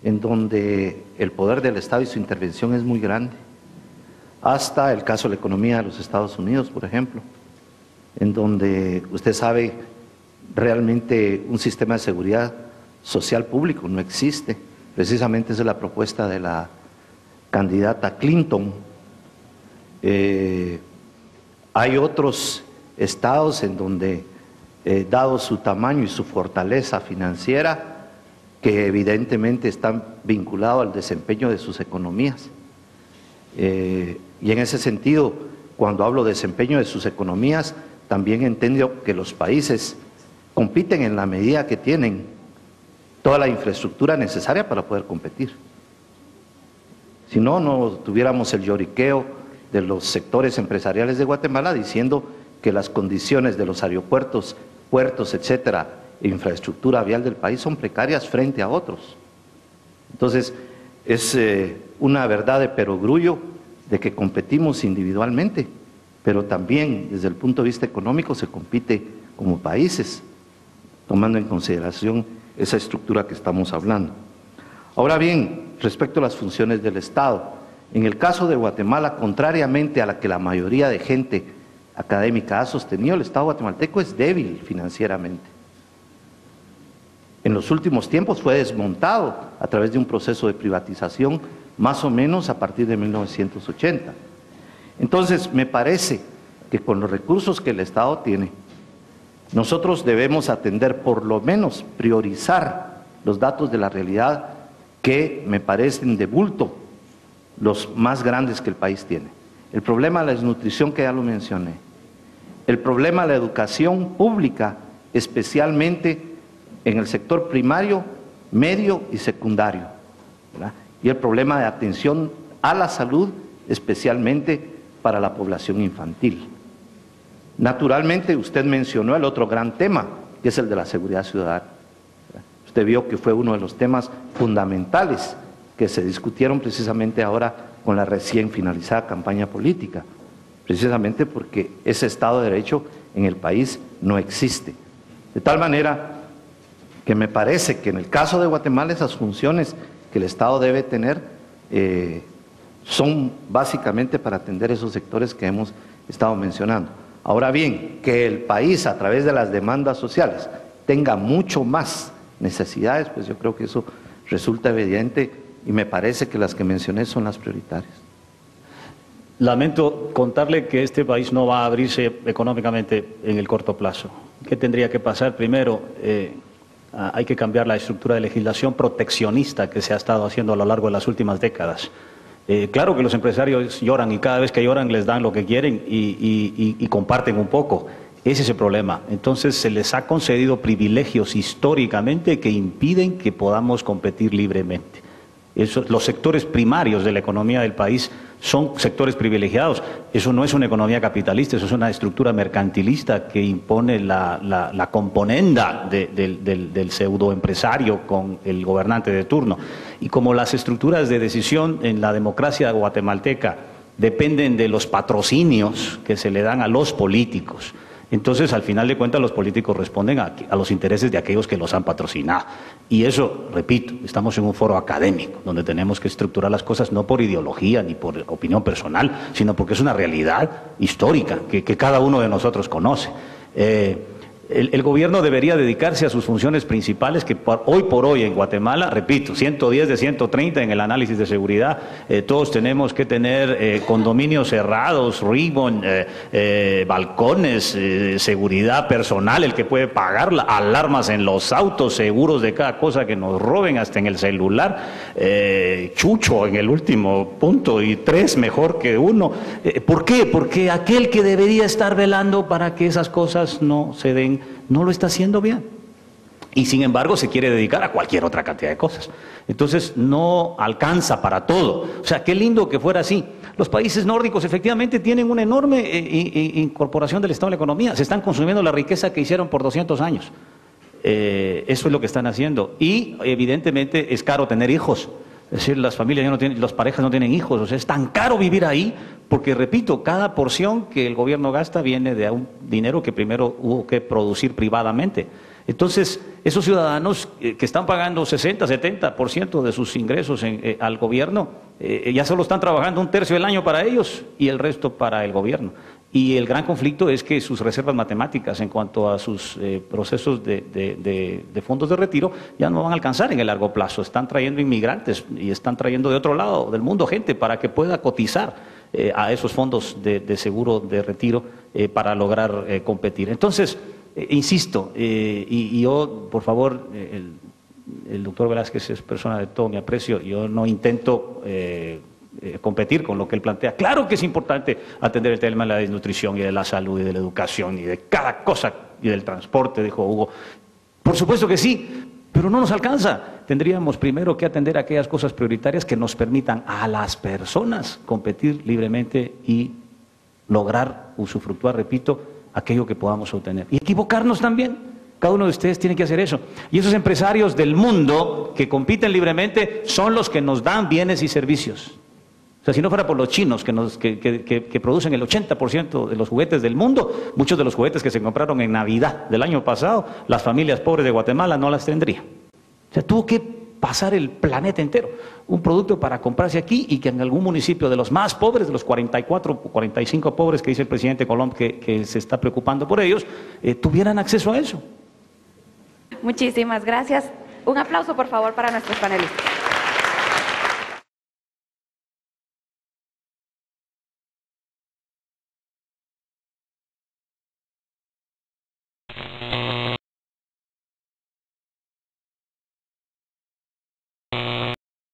en donde el poder del Estado y su intervención es muy grande, hasta el caso de la economía de los Estados Unidos, por ejemplo, en donde usted sabe realmente un sistema de seguridad social público no existe. Precisamente esa es la propuesta de la candidata Clinton. Hay otros estados en donde, dado su tamaño y su fortaleza financiera, que evidentemente están vinculados al desempeño de sus economías. Y en ese sentido, cuando hablo de desempeño de sus economías, también entiendo que los países compiten en la medida que tienen toda la infraestructura necesaria para poder competir. Si no, no tuviéramos el lloriqueo de los sectores empresariales de Guatemala diciendo que las condiciones de los aeropuertos, puertos, etcétera, infraestructura vial del país son precarias frente a otros. Entonces, es una verdad de perogrullo de que competimos individualmente, pero también desde el punto de vista económico se compite como países, tomando en consideración esa estructura que estamos hablando. Ahora bien, respecto a las funciones del Estado, en el caso de Guatemala, contrariamente a la que la mayoría de gente académica ha sostenido, el Estado guatemalteco es débil financieramente. En los últimos tiempos fue desmontado a través de un proceso de privatización, más o menos a partir de 1980. Entonces, me parece que con los recursos que el Estado tiene, nosotros debemos atender, por lo menos priorizar los datos de la realidad que me parecen de bulto, los más grandes que el país tiene. El problema de la desnutrición, que ya lo mencioné. El problema de la educación pública, especialmente en el sector primario, medio y secundario, ¿verdad? Y el problema de atención a la salud, especialmente para la población infantil. Naturalmente, usted mencionó el otro gran tema, que es el de la seguridad ciudadana. Usted vio que fue uno de los temas fundamentales que se discutieron precisamente ahora con la recién finalizada campaña política, precisamente porque ese Estado de Derecho en el país no existe. De tal manera que me parece que en el caso de Guatemala esas funciones que el Estado debe tener son básicamente para atender esos sectores que hemos estado mencionando. Ahora bien, que el país a través de las demandas sociales tenga mucho más necesidades, pues yo creo que eso resulta evidente y me parece que las que mencioné son las prioritarias. Lamento contarle que este país no va a abrirse económicamente en el corto plazo. ¿Qué tendría que pasar? Primero, hay que cambiar la estructura de legislación proteccionista que se ha estado haciendo a lo largo de las últimas décadas. Claro que los empresarios lloran y cada vez que lloran les dan lo que quieren y comparten un poco. Ese es el problema. Entonces se les ha concedido privilegios históricamente que impiden que podamos competir libremente. Los sectores primarios de la economía del país son sectores privilegiados. Eso no es una economía capitalista, eso es una estructura mercantilista que impone la componenda del pseudoempresario con el gobernante de turno. Y como las estructuras de decisión en la democracia guatemalteca dependen de los patrocinios que se le dan a los políticos, entonces, al final de cuentas, los políticos responden a los intereses de aquellos que los han patrocinado. Y eso, repito, estamos en un foro académico, donde tenemos que estructurar las cosas no por ideología ni por opinión personal, sino porque es una realidad histórica que cada uno de nosotros conoce. El gobierno debería dedicarse a sus funciones principales, que hoy por hoy en Guatemala, repito, 110 de 130 en el análisis de seguridad, todos tenemos que tener condominios cerrados, ribbon, balcones, seguridad personal, el que puede pagar, alarmas en los autos, seguros de cada cosa que nos roben, hasta en el celular, chucho en el último punto y 3 mejor que 1. ¿Por qué? Porque aquel que debería estar velando para que esas cosas no se den, no lo está haciendo bien. Y sin embargo se quiere dedicar a cualquier otra cantidad de cosas. Entonces no alcanza para todo. O sea, qué lindo que fuera así. Los países nórdicos efectivamente tienen una enorme incorporación del Estado en la economía. Se están consumiendo la riqueza que hicieron por 200 años. Eso es lo que están haciendo. Y evidentemente es caro tener hijos. Es decir, las familias ya no tienen, las parejas no tienen hijos. O sea, es tan caro vivir ahí porque, repito, cada porción que el gobierno gasta viene de un dinero que primero hubo que producir privadamente. Entonces, esos ciudadanos que están pagando 60, 70% de sus ingresos al gobierno, ya solo están trabajando 1/3 del año para ellos y el resto para el gobierno. Y el gran conflicto es que sus reservas matemáticas en cuanto a sus procesos de fondos de retiro ya no van a alcanzar en el largo plazo. Están trayendo inmigrantes y están trayendo de otro lado del mundo gente para que pueda cotizar a esos fondos de seguro de retiro para lograr competir. Entonces, insisto, y yo, por favor, el doctor Velázquez es persona de todo mi aprecio, yo no intento competir con lo que él plantea. Claro que es importante atender el tema de la desnutrición y de la salud y de la educación y de cada cosa y del transporte, dijo Hugo. Por supuesto que sí, pero no nos alcanza. Tendríamos primero que atender aquellas cosas prioritarias que nos permitan a las personas competir libremente y lograr usufructuar, repito, aquello que podamos obtener. Y equivocarnos también. Cada uno de ustedes tiene que hacer eso. Y esos empresarios del mundo que compiten libremente son los que nos dan bienes y servicios. O sea, si no fuera por los chinos que producen el 80% de los juguetes del mundo, muchos de los juguetes que se compraron en Navidad del año pasado, las familias pobres de Guatemala no las tendrían. O sea, tuvo que pasar el planeta entero, un producto para comprarse aquí y que en algún municipio de los más pobres, de los 44 o 45 pobres que dice el presidente Colom que se está preocupando por ellos, tuvieran acceso a eso. Muchísimas gracias. Un aplauso, por favor, para nuestros panelistas.